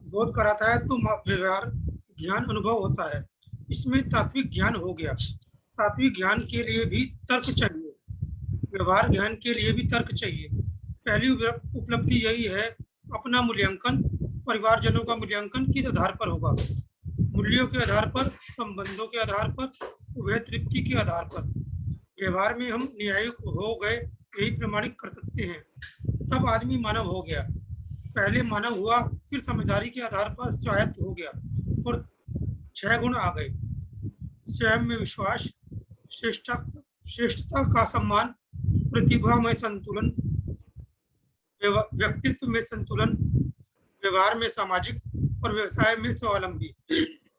बोध कराता है तो व्यवहार ज्ञान अनुभव होता है। इसमें तात्विक ज्ञान हो गया। तात्विक ज्ञान के लिए भी तर्क चाहिए, व्यवहार ज्ञान के लिए भी तर्क चाहिए। पहली उपलब्धि यही है, अपना मूल्यांकन परिवारजनों का मूल्यांकन किस आधार पर होगा? मूल्यों के आधार पर, संबंधों के आधार पर, उभय तृप्ति के आधार पर। व्यवहार में हम न्यायिक हो गए, यही प्रमाणित कर सकते हैं। तब आदमी मानव हो गया। पहले मानव हुआ, फिर समझदारी के आधार पर स्वायत्त हो गया और 6 गुण आ गए। स्वयं में विश्वास, श्रेष्ठता श्रेष्ठता का सम्मान, प्रतिभा में संतुलन, व्यक्तित्व में संतुलन, व्यवहार में सामाजिक और व्यवसाय में स्वावलंबी।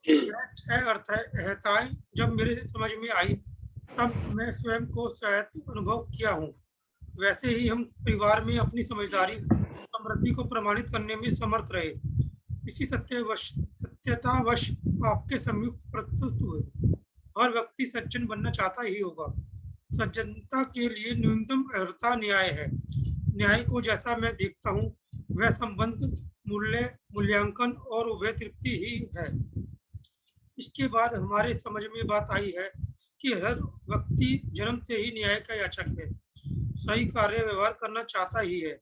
यह 6 अर्थाएं जब मेरे समझ में आई, तब मैं स्वयं को स्वायत्त अनुभव किया हूँ। वैसे ही हम परिवार में अपनी समझदारी समृद्धि को प्रमाणित करने में समर्थ रहे। इसी सत्यतावश आपके संयुक्त प्रस्तुत हुए। हर व्यक्ति सज्जन बनना चाहता ही होगा। सज्जनता के लिए न्यूनतम अर्हता न्याय है। न्याय को जैसा मैं देखता हूँ, वह संबंध, मूल्य, मूल्यांकन और उभय तृप्ति ही है। इसके बाद हमारे समझ में बात आई है कि हर व्यक्ति जन्म से ही न्याय का याचक है, सही कार्य व्यवहार करना चाहता ही है,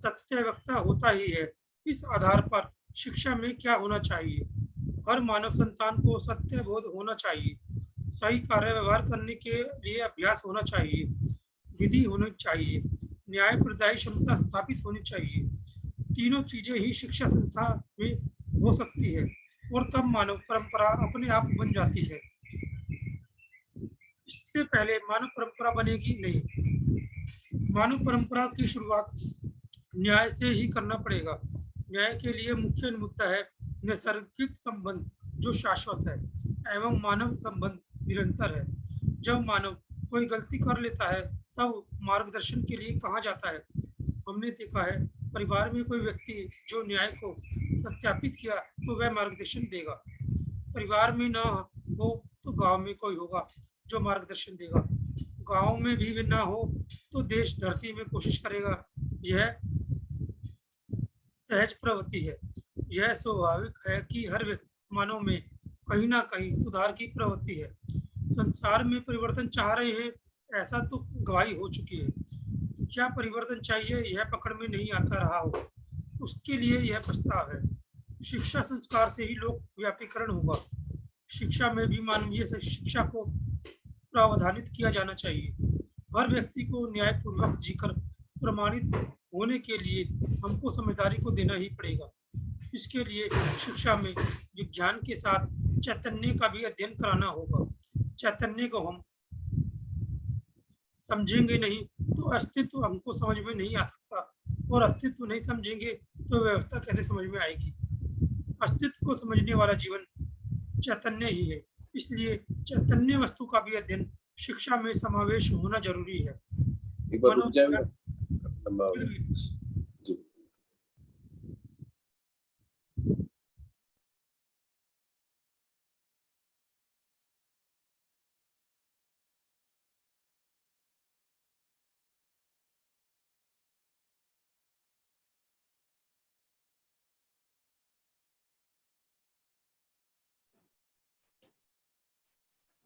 सत्य वक्ता होता ही है। इस आधार पर शिक्षा में क्या होना चाहिए? हर मानव संतान को सत्य बोध होना चाहिए, सही कार्य व्यवहार करने के लिए अभ्यास होना चाहिए, विधि होनी चाहिए, न्याय प्रदायी क्षमता स्थापित होनी चाहिए। तीनों चीजें ही शिक्षा संस्था में हो सकती है और तब मानव परंपरा अपने आप बन जाती है। इससे पहले मानव परंपरा बनेगी नहीं। मानव परंपरा की शुरुआत न्याय से ही करना पड़ेगा। न्याय के लिए मुख्य मुद्दा है नैसर्गिक संबंध, जो शाश्वत है, एवं मानव संबंध निरंतर है। जब मानव कोई गलती कर लेता है, तब मार्गदर्शन के लिए कहाँ जाता है? हमने देखा है, परिवार में कोई व्यक्ति जो न्याय को सत्यापित किया तो वह मार्गदर्शन देगा। परिवार में ना हो तो गांव में कोई होगा जो मार्गदर्शन देगा। गांव में भी ना हो तो देश धरती में कोशिश करेगा। यह सहज प्रवृत्ति है। यह स्वाभाविक है कि हर मानव में कहीं ना कहीं सुधार की प्रवृत्ति है। संसार में परिवर्तन चाह रहे हैं, ऐसा तो गवाही हो चुकी है। क्या परिवर्तन चाहिए, यह पकड़ में नहीं आता रहा हो, उसके लिए यह प्रस्ताव है। शिक्षा संस्कार से ही लोक व्यापीकरण होगा। शिक्षा में भी मानवीय शिक्षा को प्रावधानित किया जाना चाहिए। हर व्यक्ति को न्यायपूर्वक जीकर प्रमाणित होने के लिए हमको समझदारी को देना ही पड़ेगा। इसके लिए शिक्षा में विज्ञान के साथ चैतन्य का भी अध्ययन कराना होगा। चैतन्य को हम समझेंगे नहीं तो अस्तित्व हमको समझ में नहीं आ सकता, और अस्तित्व नहीं समझेंगे तो व्यवस्था कैसे समझ में आएगी? अस्तित्व को समझने वाला जीवन चैतन्य ही है। इसलिए चैतन्य वस्तु का भी अध्ययन शिक्षा में समावेश होना जरूरी है। मनोविज्ञान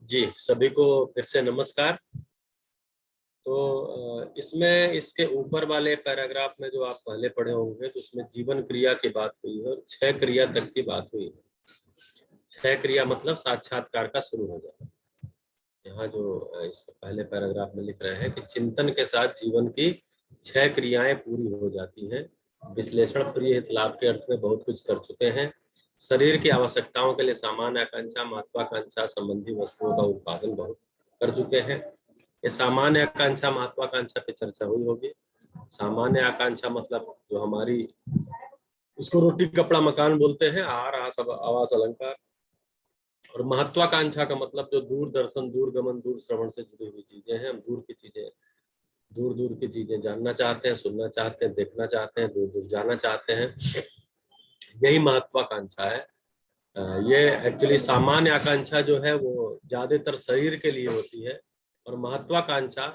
जी, सभी को फिर से नमस्कार। तो इसमें इसके ऊपर वाले पैराग्राफ में जो आप पहले पढ़े होंगे, तो उसमें जीवन क्रिया की बात हुई है और 6 क्रिया तक की बात हुई है। 6 क्रिया मतलब साक्षात्कार का शुरू हो जाना। यहाँ जो इसके पहले पैराग्राफ में लिख रहे हैं कि चिंतन के साथ जीवन की 6 क्रियाएं पूरी हो जाती हैं। विश्लेषण प्रिय हित लाभ के अर्थ में बहुत कुछ कर चुके हैं। शरीर की आवश्यकताओं के लिए सामान्य आकांक्षा, महत्वाकांक्षा संबंधी वस्तुओं का उत्पादन बहुत कर चुके हैं। ये सामान्य आकांक्षा महत्वाकांक्षा पे चर्चा हुई होगी। सामान्य आकांक्षा मतलब जो हमारी, उसको रोटी कपड़ा मकान बोलते हैं, आहार आवास अलंकार। और महत्वाकांक्षा का मतलब जो दूर दर्शन, दूर गमन, दूर श्रवण से जुड़ी हुई चीजें हैं। हम दूर दूर की चीजें जानना चाहते हैं, सुनना चाहते हैं, देखना चाहते हैं, दूर दूर जाना चाहते हैं, यही महत्वाकांक्षा है। ये एक्चुअली सामान्य आकांक्षा जो है वो ज्यादातर शरीर के लिए होती है, और महत्वाकांक्षा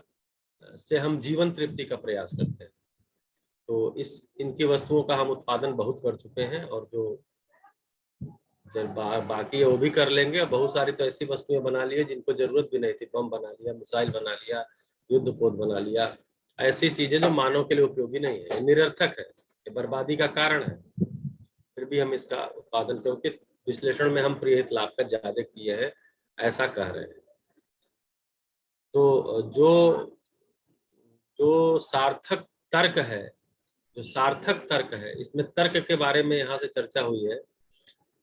से हम जीवन तृप्ति का प्रयास करते हैं। तो इनकी वस्तुओं का हम उत्पादन बहुत कर चुके हैं, और जो जब बाकी है वो भी कर लेंगे। और बहुत सारी तो ऐसी वस्तुएं बना ली है जिनको जरूरत भी नहीं थी, बम बना लिया, मिसाइल बना लिया, युद्धपोत बना लिया, ऐसी चीजें जो मानव के लिए उपयोगी नहीं है, निरर्थक है, ये बर्बादी का कारण है। फिर भी हम इसका उत्पादन, क्योंकि विश्लेषण में हम प्रीहित लाभ का ज्यादा किए हैं, ऐसा कह रहे हैं। तो जो सार्थक तर्क है, जो सार्थक तर्क है, इसमें तर्क के बारे में यहाँ से चर्चा हुई है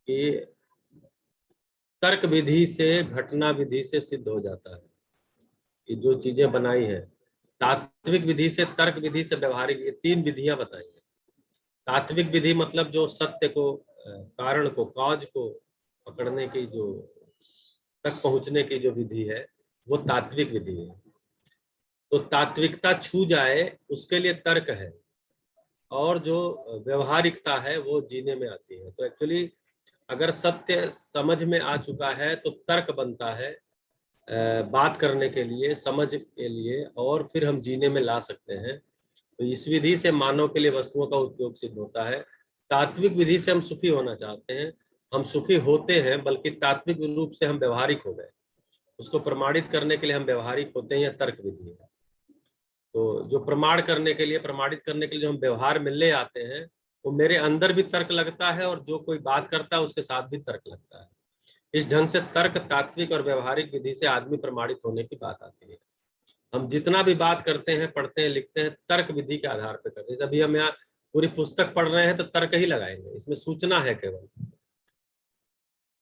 कि तर्क विधि से घटना विधि से सिद्ध हो जाता है कि जो चीजें बनाई है। तात्विक विधि से, तर्क विधि से, व्यवहारिक, ये 3 विधियां बताई हैं। तात्विक विधि मतलब जो सत्य को, कारण को, कॉज को पकड़ने की, जो तक पहुंचने की जो विधि है, वो तात्विक विधि है। तो तात्विकता छू जाए उसके लिए तर्क है, और जो व्यवहारिकता है वो जीने में आती है। तो एक्चुअली अगर सत्य समझ में आ चुका है तो तर्क बनता है बात करने के लिए, समझ के लिए, और फिर हम जीने में ला सकते हैं। तो इस विधि से मानव के लिए वस्तुओं का उपयोग सिद्ध होता है। तात्विक विधि से हम सुखी होना चाहते हैं, हम सुखी होते हैं, बल्कि तात्विक रूप से हम व्यवहारिक हो गए। उसको प्रमाणित करने के लिए हम व्यवहारिक होते हैं, या तर्क विधि है। तो जो प्रमाण करने के लिए, प्रमाणित करने के लिए जो हम व्यवहार मिलने आते हैं, वो मेरे अंदर भी तर्क लगता है, और जो कोई बात करता है उसके साथ भी तर्क लगता है। इस ढंग से तर्क, तात्विक और व्यवहारिक विधि से आदमी प्रमाणित होने की बात आती है। हम जितना भी बात करते हैं, पढ़ते हैं, लिखते हैं, तर्क विधि के आधार पर करते हैं। अभी हम यहाँ पूरी पुस्तक पढ़ रहे हैं तो तर्क ही लगाएंगे, इसमें सूचना है केवल।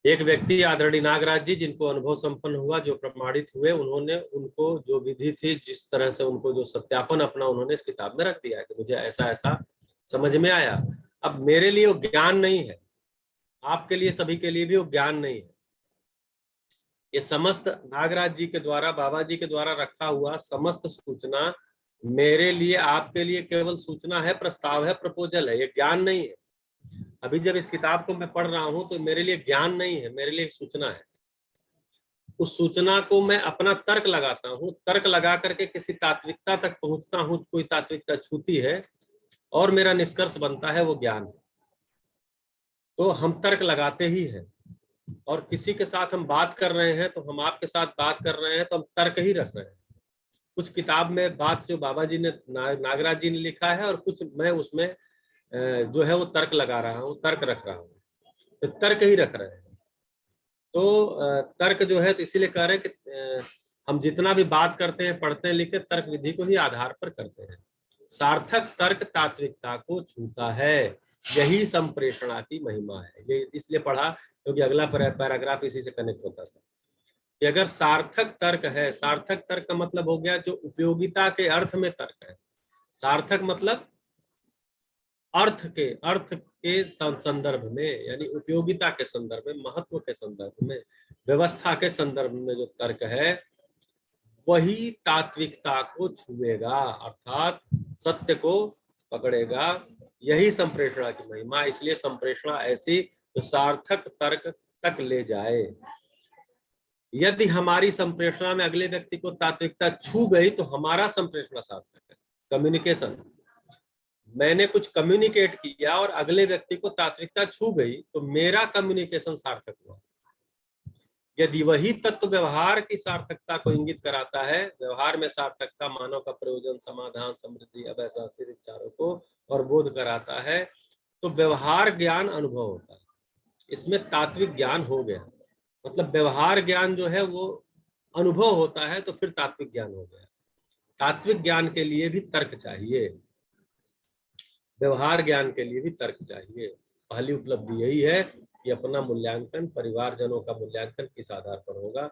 एक व्यक्ति आदरणीय नागराज जी, जिनको अनुभव संपन्न हुआ, जो प्रमाणित हुए, उन्होंने, उनको जो विधि थी, जिस तरह से उनको जो सत्यापन अपना, उन्होंने इस किताब में रख दिया कि मुझे ऐसा ऐसा समझ में आया। अब मेरे लिए वो ज्ञान नहीं है, आपके लिए, सभी के लिए भी वो ज्ञान नहीं है। ये समस्त नागराज जी के द्वारा, बाबा जी के द्वारा रखा हुआ समस्त सूचना मेरे लिए, आपके लिए केवल सूचना है, प्रस्ताव है, प्रपोजल है, ये ज्ञान नहीं है। अभी जब इस किताब को मैं पढ़ रहा हूं तो मेरे लिए ज्ञान नहीं है, मेरे लिए सूचना है। उस सूचना को मैं अपना तर्क लगाता हूं, तर्क लगा करके किसी तात्विकता तक पहुंचता हूं, कोई तात्विकता छूती है और मेरा निष्कर्ष बनता है, वो ज्ञान है। तो हम तर्क लगाते ही हैं, और किसी के साथ हम बात कर रहे हैं तो हम आपके साथ बात कर रहे हैं तो हम तर्क ही रख रहे हैं। कुछ किताब में बात जो बाबा जी ने, नागराज जी ने लिखा है, और कुछ मैं उसमें जो है वो तर्क लगा रहा हूँ, तर्क रख रहा हूँ, तो तर्क ही रख रहे हैं। तो तर्क जो है, तो इसीलिए कह रहे हैं कि हम जितना भी बात करते हैं, पढ़ते हैं, लिखते हैं, तर्क विधि को ही आधार पर करते हैं। सार्थक तर्क तात्विकता को छूता है, यही संप्रेषणा की महिमा है। ये इसलिए पढ़ा क्योंकि अगला पैराग्राफ इसी से कनेक्ट होता था कि अगर सार्थक तर्क है, सार्थक तर्क का मतलब हो गया जो उपयोगिता के अर्थ में तर्क है। सार्थक मतलब अर्थ के संदर्भ में, यानी उपयोगिता के संदर्भ में, महत्व के संदर्भ में, व्यवस्था के संदर्भ में जो तर्क है, वही तात्विकता को छुएगा, अर्थात सत्य को पकड़ेगा। यही संप्रेषणा की महिमा। इसलिए संप्रेषणा ऐसी जो सार्थक तर्क तक ले जाए। यदि हमारी संप्रेषणा में अगले व्यक्ति को तात्विकता छू गई तो हमारा संप्रेषणा सार्थक है। कम्युनिकेशन, मैंने कुछ कम्युनिकेट किया और अगले व्यक्ति को तात्विकता छू गई तो मेरा कम्युनिकेशन सार्थक हुआ। यदि वही तत्व व्यवहार की सार्थकता को इंगित कराता है, व्यवहार में सार्थकता मानव का प्रयोजन, समाधान, समृद्धि, अभय, सांस्कृतिक चारों को और बोध कराता है, तो व्यवहार ज्ञान अनुभव होता है। इसमें तात्विक ज्ञान हो गया, मतलब व्यवहार ज्ञान जो है वो अनुभव होता है, तो फिर तात्विक ज्ञान हो गया। तात्विक ज्ञान के लिए भी तर्क चाहिए, व्यवहार ज्ञान के लिए भी तर्क चाहिए। पहली उपलब्धि यही है कि अपना मूल्यांकन, परिवारजनों का मूल्यांकन किस आधार पर होगा।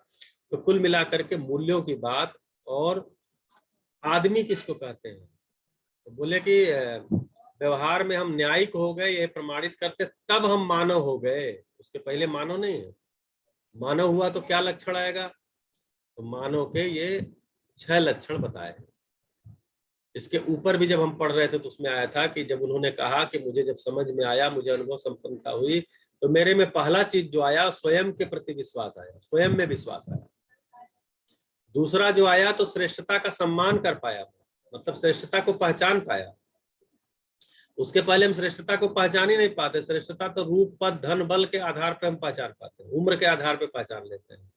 तो कुल मिलाकर के मूल्यों की बात, और आदमी किसको कहते हैं, तो बोले कि व्यवहार में हम न्यायिक हो गए, ये प्रमाणित करते तब हम मानव हो गए, उसके पहले मानव नहीं है। मानव हुआ तो क्या लक्षण आएगा, तो मानव के ये 6 लक्षण बताए हैं। इसके ऊपर भी जब हम पढ़ रहे थे तो उसमें आया था कि जब उन्होंने कहा कि मुझे जब समझ में आया, मुझे अनुभव संपन्नता हुई, तो मेरे में पहला चीज जो आया, स्वयं के प्रति विश्वास आया, स्वयं में विश्वास आया। दूसरा जो आया तो श्रेष्ठता का सम्मान कर पाया, मतलब श्रेष्ठता को पहचान पाया। उसके पहले हम श्रेष्ठता को पहचान ही नहीं पाते। श्रेष्ठता तो रूप, पद, धन, बल के आधार पर हम पहचान पाते हैं, उम्र के आधार पर पहचान लेते हैं,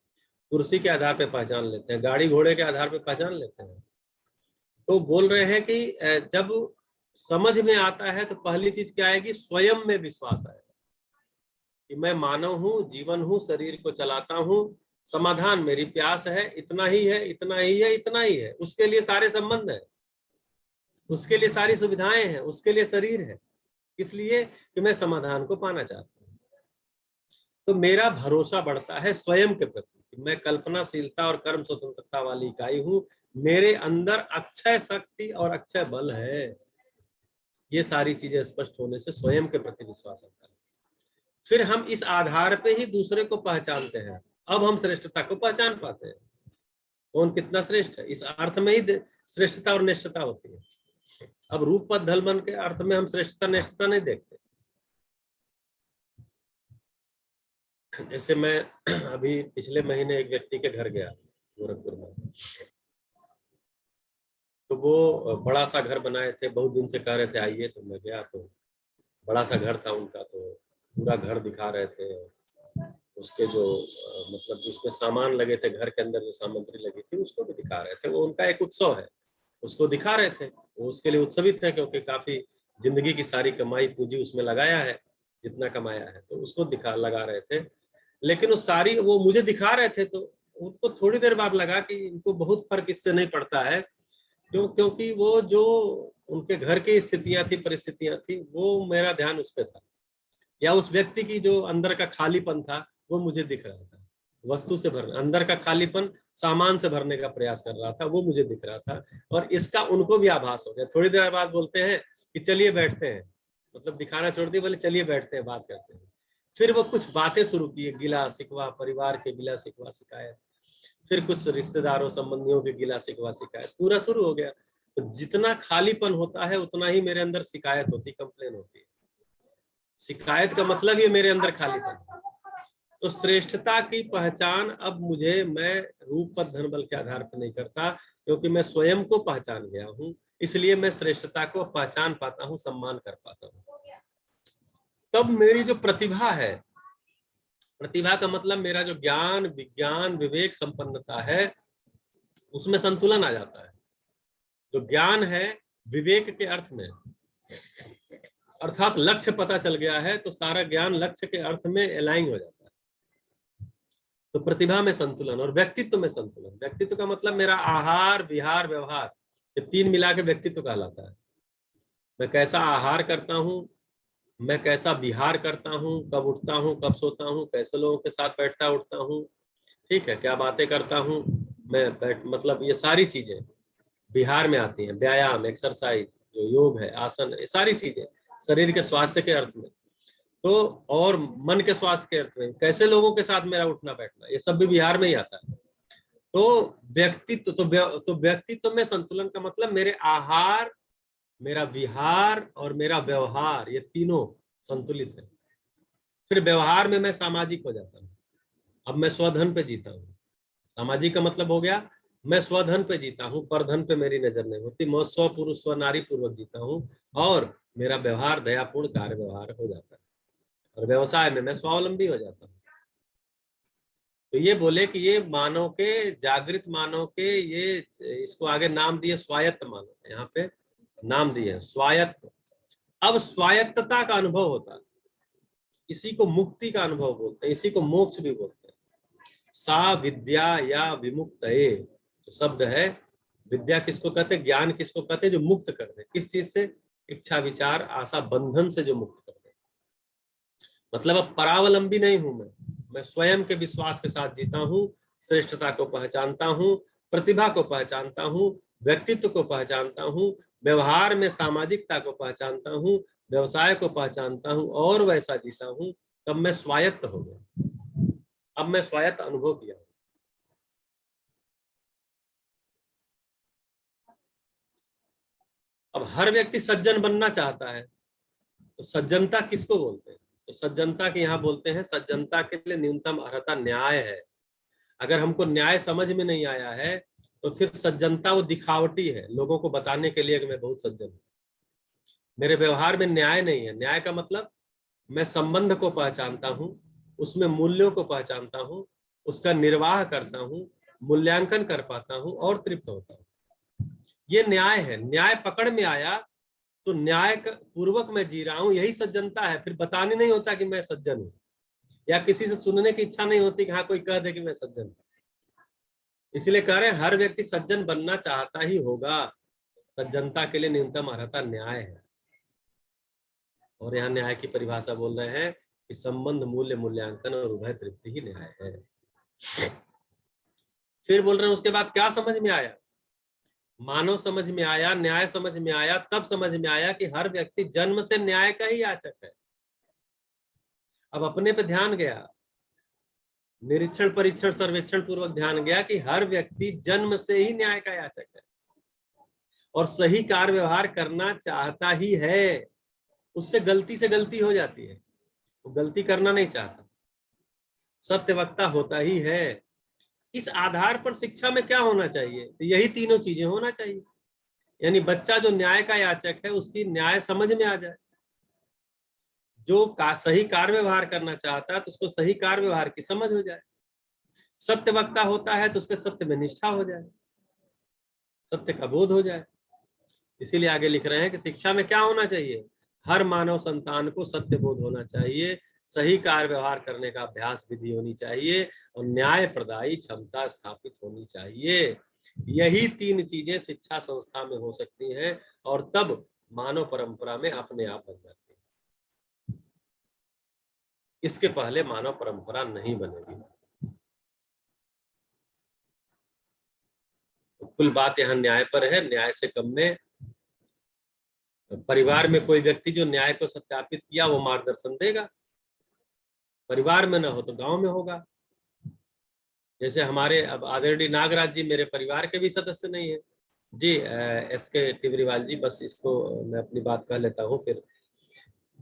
कुर्सी के आधार पर पहचान लेते हैं, गाड़ी घोड़े के आधार पर पहचान लेते हैं। तो बोल रहे हैं कि जब समझ में आता है तो पहली चीज क्या आएगी, स्वयं में विश्वास आएगा कि मैं मानव हूं, जीवन हूं, शरीर को चलाता हूं, समाधान मेरी प्यास है, इतना ही है, इतना ही है, इतना ही है। उसके लिए सारे संबंध है, उसके लिए सारी सुविधाएं हैं, उसके लिए शरीर है, इसलिए कि मैं समाधान को पाना चाहता हूं। तो मेरा भरोसा बढ़ता है स्वयं के प्रति, मैं कल्पनाशीलता और कर्म स्वतंत्रता वाली इकाई हूं, मेरे अंदर अक्षय शक्ति और अक्षय बल है। ये सारी चीजें स्पष्ट होने से स्वयं के प्रति विश्वास आता है। फिर हम इस आधार पे ही दूसरे को पहचानते हैं। अब हम श्रेष्ठता को पहचान पाते हैं, कौन कितना श्रेष्ठ है। इस अर्थ में ही श्रेष्ठता और निष्ठता होती है। अब रूप, पद, धन, बल के अर्थ में हम श्रेष्ठता निष्ठता नहीं देखते। जैसे मैं अभी पिछले महीने एक व्यक्ति के घर गया गोरखपुर में, तो वो बड़ा सा घर बनाए थे, बहुत दिन से कह रहे थे आइए, तो मैं गया। तो बड़ा सा घर था उनका, तो पूरा घर दिखा रहे थे। उसके जो मतलब जो उसमें सामान लगे थे, घर के अंदर जो सामग्री लगी थी, उसको भी दिखा रहे थे। वो उनका एक उत्सव है, उसको दिखा रहे थे। वो उसके लिए उत्सवित है, क्योंकि काफी जिंदगी की सारी कमाई पूंजी उसमें लगाया है, जितना कमाया है, तो उसको लगा रहे थे। लेकिन वो मुझे दिखा रहे थे, तो उनको थोड़ी देर बाद लगा कि इनको बहुत फर्क इससे नहीं पड़ता है। क्योंकि वो जो उनके घर की स्थितियां थी, परिस्थितियां थी, वो मेरा ध्यान उस पर था, या उस व्यक्ति की जो अंदर का खालीपन था वो मुझे दिख रहा था। वस्तु से भरना, अंदर का खालीपन सामान से भरने का प्रयास कर रहा था, वो मुझे दिख रहा था। और इसका उनको भी आभास हो गया। थोड़ी देर बाद बोलते हैं कि चलिए बैठते हैं, मतलब दिखाना छोड़ दिए, बोले चलिए बैठते हैं, बात करते हैं। फिर वो कुछ बातें शुरू की, गिला शिकवा, परिवार के गिला शिकवा शिकायत, फिर कुछ रिश्तेदारों संबंधियों के गिला शिकवा शिकायत, पूरा शुरू हो गया। तो जितना खालीपन होता है उतना ही मेरे अंदर शिकायत होती, कंप्लेन होती है। शिकायत का मतलब ये मेरे अंदर खालीपन। तो श्रेष्ठता की पहचान अब मैं रूप, पद, धन, बल के आधार पर नहीं करता, क्योंकि मैं स्वयं को पहचान गया हूं। इसलिए मैं श्रेष्ठता को पहचान पाता हूं, सम्मान कर पाता हूं। तब मेरी जो प्रतिभा है, प्रतिभा का मतलब मेरा जो ज्ञान, विज्ञान, विवेक, संपन्नता है, उसमें संतुलन आ जाता है। जो ज्ञान है विवेक के अर्थ में, अर्थात लक्ष्य पता चल गया है, तो सारा ज्ञान लक्ष्य के अर्थ में अलाइन हो जाता है। तो प्रतिभा में संतुलन और व्यक्तित्व में संतुलन। व्यक्तित्व का मतलब मेरा आहार, विहार, व्यवहार, ये तीन मिला के व्यक्तित्व कहलाता है। मैं कैसा आहार करता हूँ, मैं कैसा विहार करता हूँ, कब उठता हूँ, कब सोता हूँ, कैसे लोगों के साथ बैठता उठता हूँ, ठीक है, क्या बातें करता हूँ मैं, मतलब ये सारी चीजें विहार में आती हैं। व्यायाम, एक्सरसाइज, जो योग है, आसन, ये सारी चीजें शरीर के स्वास्थ्य के अर्थ में, तो और मन के स्वास्थ्य के अर्थ में, कैसे लोगों के साथ मेरा उठना बैठना, ये सब भी विहार में ही आता है। तो व्यक्तित्व, तो व्यक्तित्व में संतुलन का मतलब मेरे आहार, मेरा विहार और मेरा व्यवहार, ये तीनों संतुलित है। फिर व्यवहार में मैं सामाजिक हो जाता हूँ। अब मैं स्वधन पे जीता हूँ। सामाजिक का मतलब हो गया मैं स्वधन पे जीता हूँ, परधन पे मेरी नजर नहीं होती। मैं स्व पुरुष, स्व नारी पूर्वक जीता हूँ, और मेरा व्यवहार दयापूर्ण कार्य व्यवहार हो जाता है, और व्यवसाय में मैं स्वावलंबी हो जाता हूँ। तो ये बोले कि ये मानव के, जागृत मानव के, ये इसको आगे नाम दिए स्वायत्त मानव, यहाँ पे नाम दिए स्वायत्त। अब स्वायत्तता का अनुभव होता है, इसी को मुक्ति का अनुभव बोलते हैं, इसी को मोक्ष भी बोलते हैं। सा विद्या या विमुक्त तो शब्द है। विद्या किसको कहते हैं, ज्ञान किसको कहते हैं, जो मुक्त कर दे। किस चीज से, इच्छा, विचार, आशा, बंधन से जो मुक्त कर दे। मतलब अब परावलंबी नहीं हूं मैं स्वयं के विश्वास के साथ जीता हूं, श्रेष्ठता को पहचानता हूं, प्रतिभा को पहचानता हूं, व्यक्तित्व को पहचानता हूं, व्यवहार में सामाजिकता को पहचानता हूं, व्यवसाय को पहचानता हूं, और वैसा जीता हूं। तब मैं स्वायत्त हो गया। अब मैं स्वायत्त अनुभव किया। अब हर व्यक्ति सज्जन बनना चाहता है, तो सज्जनता किसको बोलते हैं? तो सज्जनता के यहाँ बोलते हैं, सज्जनता के लिए न्यूनतम अर्हता न्याय है। अगर हमको न्याय समझ में नहीं आया है तो फिर सज्जनता वो दिखावटी है, लोगों को बताने के लिए कि मैं बहुत सज्जन हूँ। मेरे व्यवहार में न्याय नहीं है। न्याय का मतलब मैं संबंध को पहचानता हूं, उसमें मूल्यों को पहचानता हूं, उसका निर्वाह करता हूं, मूल्यांकन कर पाता हूं और तृप्त होता हूं। ये न्याय है। न्याय पकड़ में आया तो न्याय पूर्वक मैं जी रहा हूं, यही सज्जनता है। फिर बताने नहीं होता कि मैं सज्जन हूं, या किसी से सुनने की इच्छा नहीं होती कि हाँ कोई कह दे कि मैं सज्जन हूं। इसलिए कह रहे हैं हर व्यक्ति सज्जन बनना चाहता ही होगा। सज्जनता के लिए न्यूनतम अर्हता न्याय है। और यहाँ न्याय की परिभाषा बोल रहे हैं कि संबंध, मूल्य, मूल्यांकन और उभय तृप्ति ही न्याय है। फिर बोल रहे हैं उसके बाद क्या समझ में आया? मानव समझ में आया, न्याय समझ में आया, तब समझ में आया कि हर व्यक्ति जन्म से न्याय का ही याचक है। अब अपने पे ध्यान गया, निरीक्षण, परीक्षण, सर्वेक्षण पूर्वक ध्यान गया कि हर व्यक्ति जन्म से ही न्याय का याचक है और सही कार्य व्यवहार करना चाहता ही है। उससे गलती से गलती हो जाती है, वो गलती करना नहीं चाहता, सत्यवक्ता होता ही है। इस आधार पर शिक्षा में क्या होना चाहिए? तो यही तीनों चीजें होना चाहिए। यानी बच्चा जो न्याय का याचक है उसकी न्याय समझ में आ जाए, जो सही कार्य व्यवहार करना चाहता है तो उसको सही कार्य व्यवहार की समझ हो जाए, सत्यवक्ता होता है तो उसके सत्य में निष्ठा हो जाए, सत्य का बोध हो जाए। इसीलिए आगे लिख रहे हैं कि शिक्षा में क्या होना चाहिए? हर मानव संतान को सत्य बोध होना चाहिए, सही कार्य व्यवहार करने का अभ्यास विधि होनी चाहिए और न्याय प्रदायी क्षमता स्थापित होनी चाहिए। यही तीन चीजें शिक्षा संस्था में हो सकती हैं और तब मानव परंपरा में अपने आप बन जाती है। इसके पहले मानव परंपरा नहीं बनेगी। तो कुल बात यहाँ न्याय पर है। न्याय से कम में परिवार में कोई व्यक्ति जो न्याय को सत्यापित किया वो मार्गदर्शन देगा। परिवार में ना हो तो गांव में होगा। जैसे हमारे अब आदरणीय नागराज जी मेरे परिवार के भी सदस्य नहीं है जी। एसके टिबरीवाल जी, बस इसको मैं अपनी बात कह लेता हूँ फिर।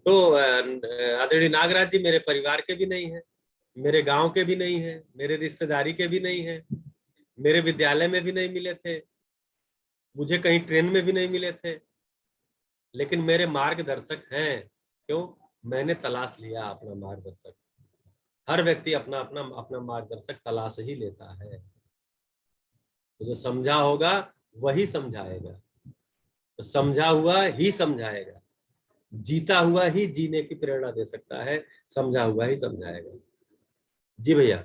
तो आदरणीय नागराज जी मेरे परिवार के भी नहीं है, मेरे गांव के भी नहीं है, मेरे रिश्तेदारी के भी नहीं है, मेरे विद्यालय में भी नहीं मिले थे, मुझे कहीं ट्रेन में भी नहीं मिले थे, लेकिन मेरे मार्गदर्शक हैं। क्यों? मैंने तलाश लिया अपना मार्गदर्शक। हर व्यक्ति अपना अपना अपना मार्गदर्शक तलाश ही लेता है। तो जो समझा होगा वही समझाएगा, तो समझा हुआ ही समझाएगा, जीता हुआ ही जीने की प्रेरणा दे सकता है, समझा हुआ ही समझाएगा। जी भैया,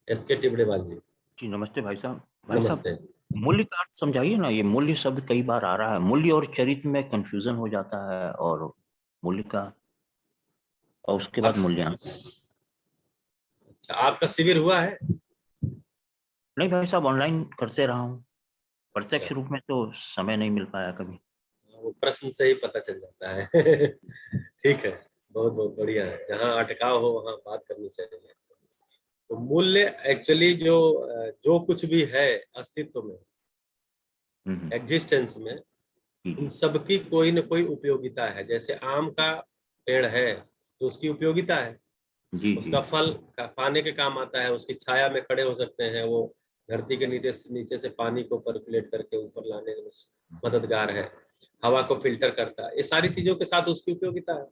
एसके टिबड़ेवाल जी। जी नमस्ते भाई साहब। भाई साहब, नमस्ते। मूल्य का अर्थ समझाइए ना। ये मूल्य शब्द कई बार आ रहा है, मूल्य और चरित्र में कंफ्यूजन हो जाता है, और मूल्य का और उसके बाद मूल्यांकन। अच्छा, आपका शिविर हुआ है? नहीं भाई साहब, ऑनलाइन करते रहा हूँ, प्रत्यक्ष अच्छा, रूप में तो समय नहीं मिल पाया कभी। वो प्रश्न से ही पता चल जाता है। ठीक है, बहुत बहुत बढ़िया है। जहाँ अटकाव हो वहाँ बात करनी चाहिए। तो मूल्य एक्चुअली जो कुछ भी है अस्तित्व में, एग्जिस्टेंस में, उन सबकी कोई न कोई उपयोगिता है। जैसे आम का पेड़ है तो उसकी उपयोगिता है, जी उसका जी फल खाने के काम आता है, उसकी छाया में खड़े हो सकते हैं, वो धरती के नीचे से पानी को पर्कुलेट करके ऊपर लाने में मददगार है, हवा को फिल्टर करता है। ये सारी चीजों के साथ उसकी उपयोगिता है।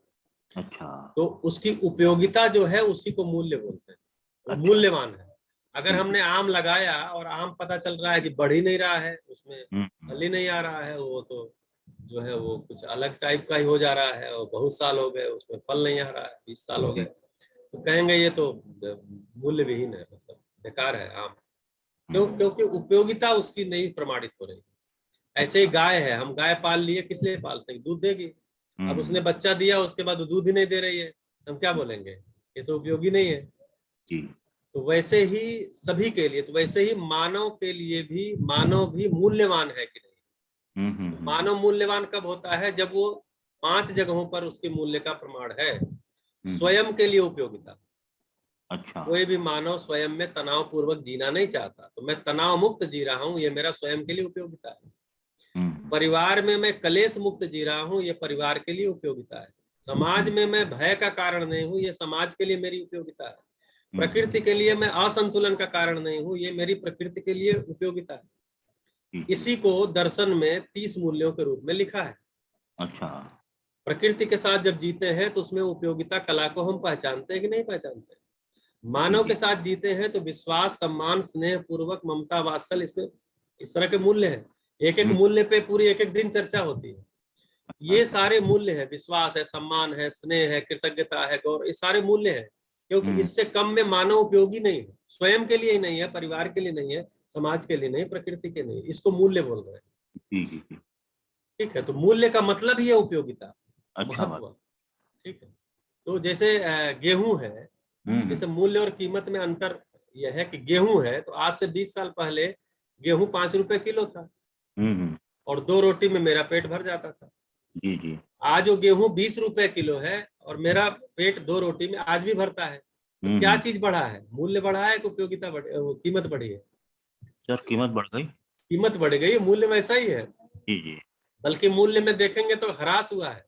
अच्छा तो उसकी उपयोगिता जो है उसी को मूल्य बोलते हैं, वो अच्छा। मूल्यवान है। अगर जी हमने आम लगाया और आम पता चल रहा है कि बढ़ ही नहीं रहा है, उसमें हम्म। फल ही नहीं आ रहा है, वो तो जो है वो कुछ अलग टाइप का ही हो जा रहा है, और बहुत साल हो गए उसमें फल नहीं आ रहा है, 20 साल हो गए, जी तो कहेंगे ये तो मूल्य विहीन है, मतलब बेकार है आम। क्यों? क्योंकि उपयोगिता उसकी नहीं प्रमाणित हो रही। ऐसे ही अच्छा गाय है, हम गाय पाल लिए, किस लिए पालते हैं? दूध देगी। अब उसने बच्चा दिया, उसके बाद दूध ही नहीं दे रही है, हम क्या बोलेंगे? ये तो उपयोगी नहीं है। जी तो वैसे ही सभी के लिए, तो वैसे ही मानव के लिए भी, मानव भी मूल्यवान है कि नहीं? तो मानव मूल्यवान कब होता है? जब वो 5 जगहों पर उसके मूल्य का प्रमाण है। स्वयं के लिए उपयोगिता। अच्छा कोई भी मानव स्वयं में तनाव पूर्वक जीना नहीं चाहता, तो मैं तनाव मुक्त जी रहा हूँ, ये मेरा स्वयं के लिए उपयोगिता है। परिवार में मैं कलेश मुक्त जी रहा हूँ, ये परिवार के लिए उपयोगिता है। समाज में मैं भय का कारण नहीं हूँ, ये समाज के लिए मेरी उपयोगिता है। प्रकृति के लिए मैं असंतुलन का कारण नहीं हूँ, ये मेरी प्रकृति के लिए उपयोगिता है। इसी को दर्शन में 30 मूल्यों के रूप में लिखा है। अच्छा। प्रकृति के साथ जब जीते हैं तो उसमें उपयोगिता कला को हम पहचानते हैं कि नहीं पहचानते? जी मानव के जी। साथ जीते हैं तो विश्वास, सम्मान, स्नेह पूर्वक, ममता, वात्सल्य, इसमें इस तरह के मूल्य हैं। एक एक हम्म, मूल्य पे पूरी एक एक दिन चर्चा होती है। ये अच्छा। सारे मूल्य है, विश्वास है, सम्मान है, स्नेह है, कृतज्ञता है, गौरव, ये सारे मूल्य है। क्योंकि हम्म, इससे कम में मानव उपयोगी नहीं है, स्वयं के लिए ही नहीं है, परिवार के लिए नहीं है, समाज के लिए नहीं, प्रकृति के नहीं, इसको मूल्य बोल रहे हैं। जी जी जी। ठीक है, तो मूल्य का मतलब ही है उपयोगिता, अच्छा बात। महत्व। ठीक है, तो जैसे गेहूं है, हम्म जैसे मूल्य और कीमत में अंतर यह है कि गेहूं है तो आज से 20 साल पहले गेहूं 5 रुपए किलो था हम्म। और 2 रोटी में मेरा पेट भर जाता था। जी जी। आज वो गेहूं 20 रुपए किलो है और मेरा पेट 2 रोटी में आज भी भरता है। तो क्या हम्म। चीज बढ़ा है? मूल्य बढ़ा है कि उपयोगिता बढ़ी, कीमत बढ़ी है? सर कीमत बढ़ गई। कीमत बढ़ गई, मूल्य वैसा ही है। जी जी। बल्कि मूल्य में देखेंगे तो ह्रास हुआ है।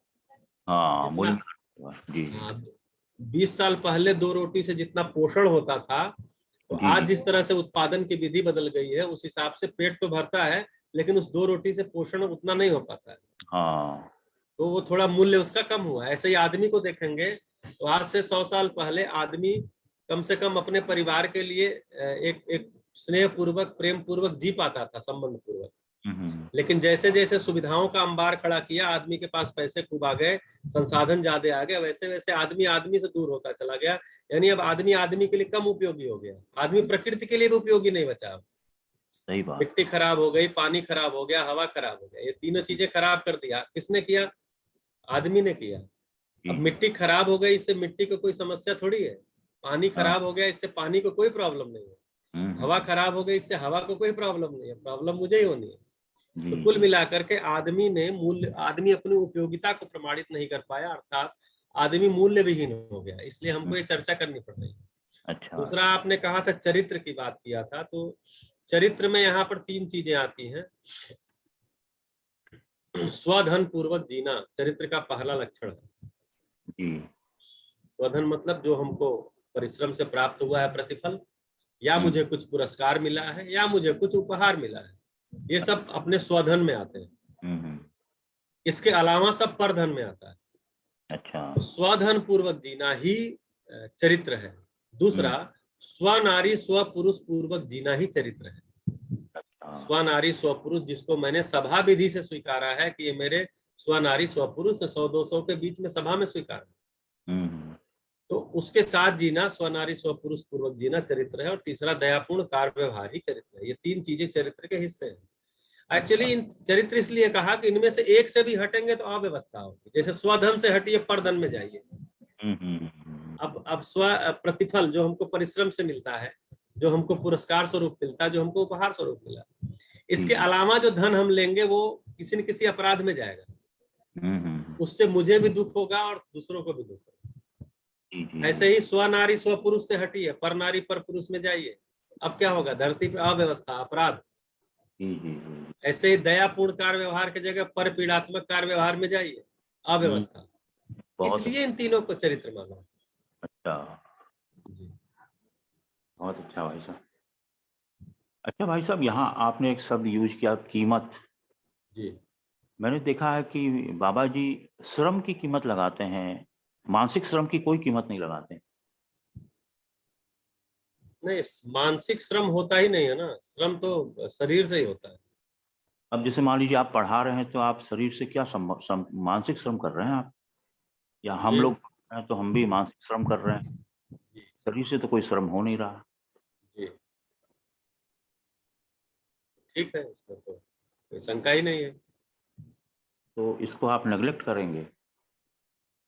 हाँ जितना मूल्य। जी जी। 20 साल पहले 2 रोटी से जितना पोषण होता था, तो जी आज जी। जिस तरह से उत्पादन की विधि बदल गई है उस हिसाब से पेट तो भरता है, लेकिन उस 2 रोटी से पोषण उतना नहीं हो पाता है। हाँ। तो वो थोड़ा मूल्य उसका कम हुआ। ऐसे ही आदमी को देखेंगे तो आज से 100 साल पहले आदमी कम से कम अपने परिवार के लिए एक एक स्नेह पूर्वक, प्रेम पूर्वक जी पाता था, संबंध पूर्वक। हम्म। लेकिन जैसे जैसे सुविधाओं का अंबार खड़ा किया, आदमी के पास पैसे खूब आ गए, संसाधन ज्यादा आ गए, वैसे वैसे आदमी आदमी से दूर होता चला गया। यानी अब आदमी आदमी के लिए कम उपयोगी हो गया, आदमी प्रकृति के लिए भी उपयोगी नहीं बचा। सही बात। मिट्टी खराब हो गई, पानी खराब हो गया, हवा खराब हो गया, ये तीनों चीजें खराब कर दिया। किसने किया? आदमी ने किया। अब जी। मिट्टी खराब हो गई, इससे मिट्टी को कोई समस्या थोड़ी है। पानी हाँ। खराब हो गया, इससे पानी को कोई प्रॉब्लम नहीं है। हवा हम्म। खराब हो गई, इससे हवा को कोई प्रॉब्लम नहीं है, प्रॉब्लम मुझे ही होनी है। जी तो कुल जी। मिलाकर के आदमी अपनी उपयोगिता को प्रमाणित नहीं कर पाया, अर्थात आदमी मूल्य विहीन हो गया। इसलिए हमको ये चर्चा करनी पड़ रही है। अच्छा। दूसरा आपने कहा था चरित्र की बात किया था, तो चरित्र में यहाँ पर 3 चीजें आती हैं। स्वधन पूर्वक जीना चरित्र का पहला लक्षण है। जी। स्वधन मतलब जो हमको परिश्रम से प्राप्त हुआ है प्रतिफल, या हम्म मुझे कुछ पुरस्कार मिला है, या मुझे कुछ उपहार मिला है, ये सब अपने स्वधन में आते हैं। हम्म। इसके अलावा सब परधन में आता है। अच्छा। तो स्वधन पूर्वक जीना ही चरित्र है। दूसरा, स्वनारी स्वपुरुष पूर्वक जीना ही चरित्र है। अच्छा। स्वनारी स्वपुरुष जिसको मैंने सभा विधि से स्वीकारा है कि ये मेरे स्वनारी स्वपुरुष 100-200 के बीच में सभा में स्वीकार है, हम्म। तो उसके साथ जीना स्वनारी स्वपुरुष पूर्वक जीना चरित्र है। और तीसरा, दयापूर्ण कार्य व्यवहार ही चरित्र है। ये 3 चीजें चरित्र के हिस्से हैं। एक्चुअली इन चरित्र इसलिए कहा कि इनमें से एक से भी हटेंगे तो अव्यवस्था होगी। जैसे स्वधन से हटिए, परधन में जाइए। अब स्व प्रतिफल जो हमको परिश्रम से मिलता है, जो हमको पुरस्कार स्वरूप मिलता है, जो हमको उपहार स्वरूप मिला, जी इसके जी। अलावा जो धन हम लेंगे वो किसी न किसी अपराध में जाएगा। उससे मुझे भी दुख होगा और दूसरों को भी दुख होगा। जी जी। ऐसे ही स्वनारी स्वपुरुष से हटिए, पर नारी पर पुरुष में जाइए, अब क्या होगा? धरती पे अव्यवस्था, अपराध। जी जी जी। ऐसे ही दयापूर्ण कार्य व्यवहार की जगह पर पीड़ात्मक कार्य व्यवहार में जाइए, अव्यवस्था। बहुत इसलिए इन तीनों को चरित्र माना। अच्छा। जी बहुत अच्छा भाई साहब। अच्छा भाई साहब, यहाँ आपने एक शब्द यूज किया, कीमत। जी। मैंने देखा है कि बाबा जी श्रम की कीमत लगाते हैं, मानसिक श्रम की कोई कीमत नहीं लगाते। नहीं, मानसिक श्रम होता ही नहीं है ना, श्रम तो शरीर से ही होता है। अब जैसे मान लीजिए आप पढ़ा रहे हैं तो आप शरीर से क्या मानसिक श्रम कर रहे हैं आप, या हम जी लोग पढ़ रहे हैं तो हम भी मानसिक श्रम कर रहे हैं। जी शरीर से तो कोई श्रम हो नहीं रहा। जी, ठीक है, इसमें तो कोई शंका ही नहीं है। तो इसको आप नेग्लेक्ट करेंगे।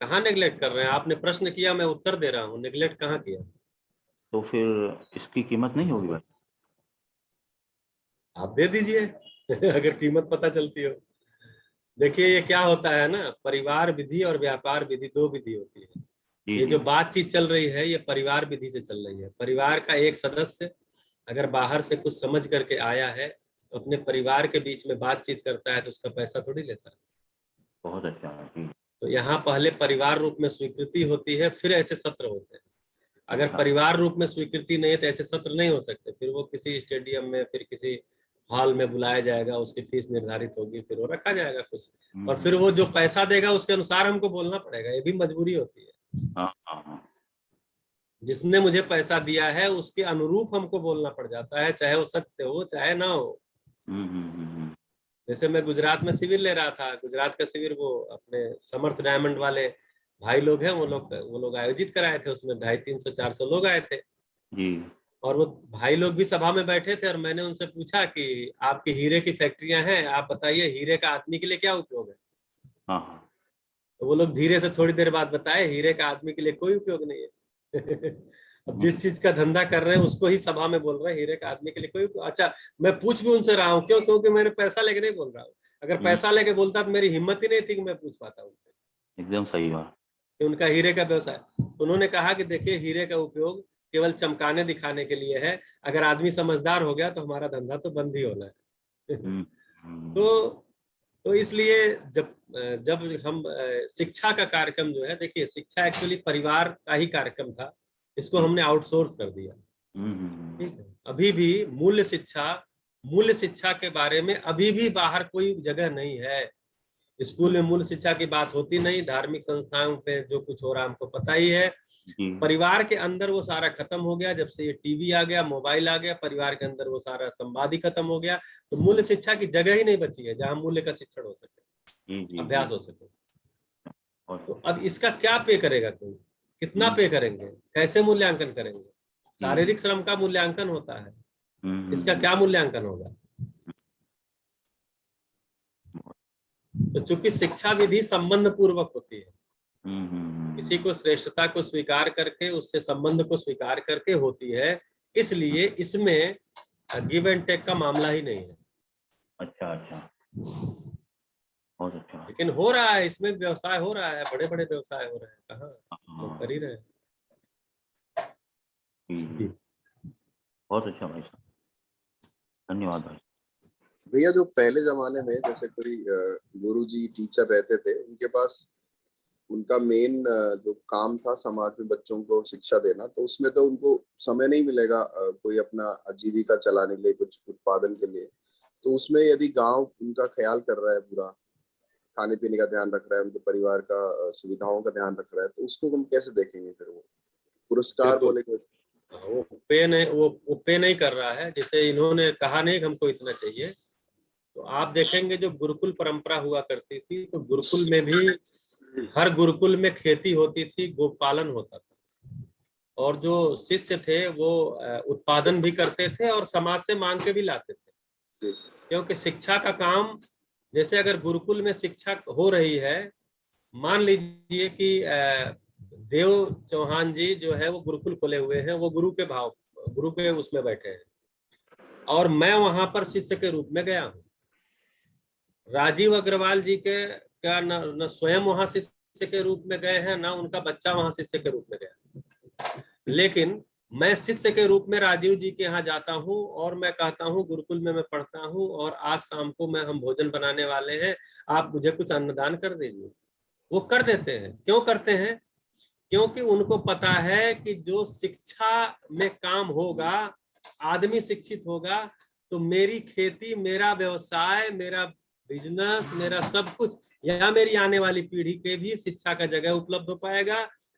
कहाँ नेग्लेक्ट कर रहे हैं? आपने प्रश्न किया, मैं उत्तर दे रहा हूँ, नेग्लेक्ट कहाँ किया? तो फिर इसकी कीमत नहीं होगी भाई। आप दे दीजिए अगर कीमत पता चलती हो। देखिए ये क्या होता है ना, परिवार विधि और व्यापार विधि 2 विधि होती है। जी ये जी। जो बातचीत चल रही है ये परिवार विधि से चल रही है। परिवार का एक सदस्य अगर बाहर से कुछ समझ करके आया है तो अपने परिवार के बीच में बातचीत करता है, तो उसका पैसा थोड़ी लेता है। बहुत अच्छा है जी। तो यहाँ पहले परिवार रूप में स्वीकृति होती है, फिर ऐसे सत्र होते हैं। अगर अच्छा। परिवार रूप में स्वीकृति नहीं है तो ऐसे सत्र नहीं हो सकते। फिर वो किसी स्टेडियम में, फिर किसी हॉल में बुलाया जाएगा, उसकी फीस निर्धारित होगी, फिर वो रखा जाएगा कुछ, और फिर वो जो पैसा देगा उसके अनुसार हमको बोलना पड़ेगा, ये भी मजबूरी होती है। हाँ। जिसने मुझे पैसा दिया है उसके अनुरूप हमको बोलना पड़ जाता है, चाहे वो सत्य हो चाहे ना हो। जैसे मैं गुजरात में शिविर ले रहा था, गुजरात का शिविर वो अपने समर्थ डायमंड वाले भाई लोग हैं, वो लोग आयोजित कराए थे, उसमें 250-300-400 लोग आए थे जी। और वो भाई लोग भी सभा में बैठे थे और मैंने उनसे पूछा कि आपकी हीरे की फैक्ट्रियां हैं, आप बताइए हीरे का आदमी के लिए क्या उपयोग है। हाँ। तो वो लोग धीरे से थोड़ी देर बाद बताए, हीरे का आदमी के लिए कोई उपयोग नहीं है। अब जिस चीज का धंधा कर रहे हैं उसको ही सभा में बोल रहे हैं, हीरे का आदमी के लिए कोई। अच्छा, मैं पूछ भी उनसे रहा हूँ, क्यों? क्योंकि मैंने पैसा लेके नहीं बोल रहा हूँ। अगर पैसा लेके बोलता तो मेरी हिम्मत ही नहीं थी कि मैं पूछ पाता उनसे। एकदम सही बात। कि उनका हीरे का व्यवसाय, तो उन्होंने कहा कि देखिए हीरे का उपयोग केवल चमकाने दिखाने के लिए है, अगर आदमी समझदार हो गया तो हमारा धंधा तो बंद ही होना है। तो इसलिए जब हम शिक्षा का कार्यक्रम जो है, देखिए शिक्षा एक्चुअली परिवार का ही कार्यक्रम था, इसको हमने आउटसोर्स कर दिया। ठीक है, अभी भी मूल्य शिक्षा के बारे में अभी भी बाहर कोई जगह नहीं है। स्कूल में मूल्य शिक्षा की बात होती नहीं, धार्मिक संस्थाओं पे जो कुछ हो रहा हमको पता ही है। परिवार के अंदर वो सारा खत्म हो गया, जब से ये टीवी आ गया, मोबाइल आ गया, परिवार के अंदर वो सारा संवाद ही खत्म हो गया। तो मूल्य शिक्षा की जगह ही नहीं बची है जहाँ मूल्य का शिक्षण हो सके, अभ्यास हो सके। तो अब इसका क्या पे करेगा कोई? कितना पे करेंगे? कैसे मूल्यांकन करेंगे? शारीरिक श्रम का मूल्यांकन होता है, इसका क्या मूल्यांकन होगा? तो चूंकि शिक्षा विधि संबंध पूर्वक होती है, किसी को श्रेष्ठता को स्वीकार करके, उससे संबंध को स्वीकार करके होती है, इसलिए इसमें गिव एंड टेक का मामला ही नहीं है। अच्छा, बहुत अच्छा। लेकिन हो रहा है, इसमें व्यवसाय हो रहा है, बड़े बड़े व्यवसाय हो रहे हैं, कहाँ लोग कर ही रहे हैं। बहुत अच्छा भाई साहब, धन्यवाद भाई। भैया जो पहले जमाने में जैसे कोई गुरुजी टीचर रहते थे, उनके पास उनका मेन जो काम था समाज में बच्चों को शिक्षा देना, तो उसमें तो उनको समय नहीं मिलेगा कोई अपना आजीविका चलाने के लिए, कुछ उत्पादन के लिए। तो उसमें यदि गांव उनका ख्याल कर रहा है, पूरा खाने पीने का ध्यान रख रहा है, उनके परिवार का सुविधाओं का ध्यान रख रहा है, तो उसको हम कैसे देखेंगे? फिर वो पुरस्कार बोले वो पे नहीं कर रहा है, जैसे इन्होंने कहा नहीं कि हमको इतना चाहिए। तो आप देखेंगे जो गुरुकुल परंपरा हुआ करती थी, तो गुरुकुल में भी हर गुरुकुल में खेती होती थी, गोपालन होता था, और जो शिष्य थे वो उत्पादन भी करते थे और समाज से मांग के भी लाते थे। क्योंकि शिक्षा का काम, जैसे अगर गुरुकुल में शिक्षा हो रही है, मान लीजिए कि देव चौहान जी जो है वो गुरुकुल खोले हुए हैं, वो गुरु के उसमें बैठे हैं, और मैं वहां पर शिष्य के रूप में गया हूँ। राजीव अग्रवाल जी के क्या न स्वयं वहां शिष्य के रूप में गए हैं, ना उनका बच्चा वहां शिष्य के रूप में गया, लेकिन मैं शिष्य के रूप में राजीव जी के यहाँ जाता हूँ और मैं कहता हूँ गुरुकुल में मैं पढ़ता हूँ और आज शाम को हम भोजन बनाने वाले हैं, आप मुझे कुछ अन्नदान कर दीजिए। वो कर देते हैं। क्यों करते हैं? क्योंकि उनको पता है कि जो शिक्षा में काम होगा, आदमी शिक्षित होगा, तो मेरी खेती, मेरा व्यवसाय, मेरा बिजनेस, मेरा सब कुछ, या मेरी आने वाली पीढ़ी के भी शिक्षा का जगह उपलब्ध हो पाएगा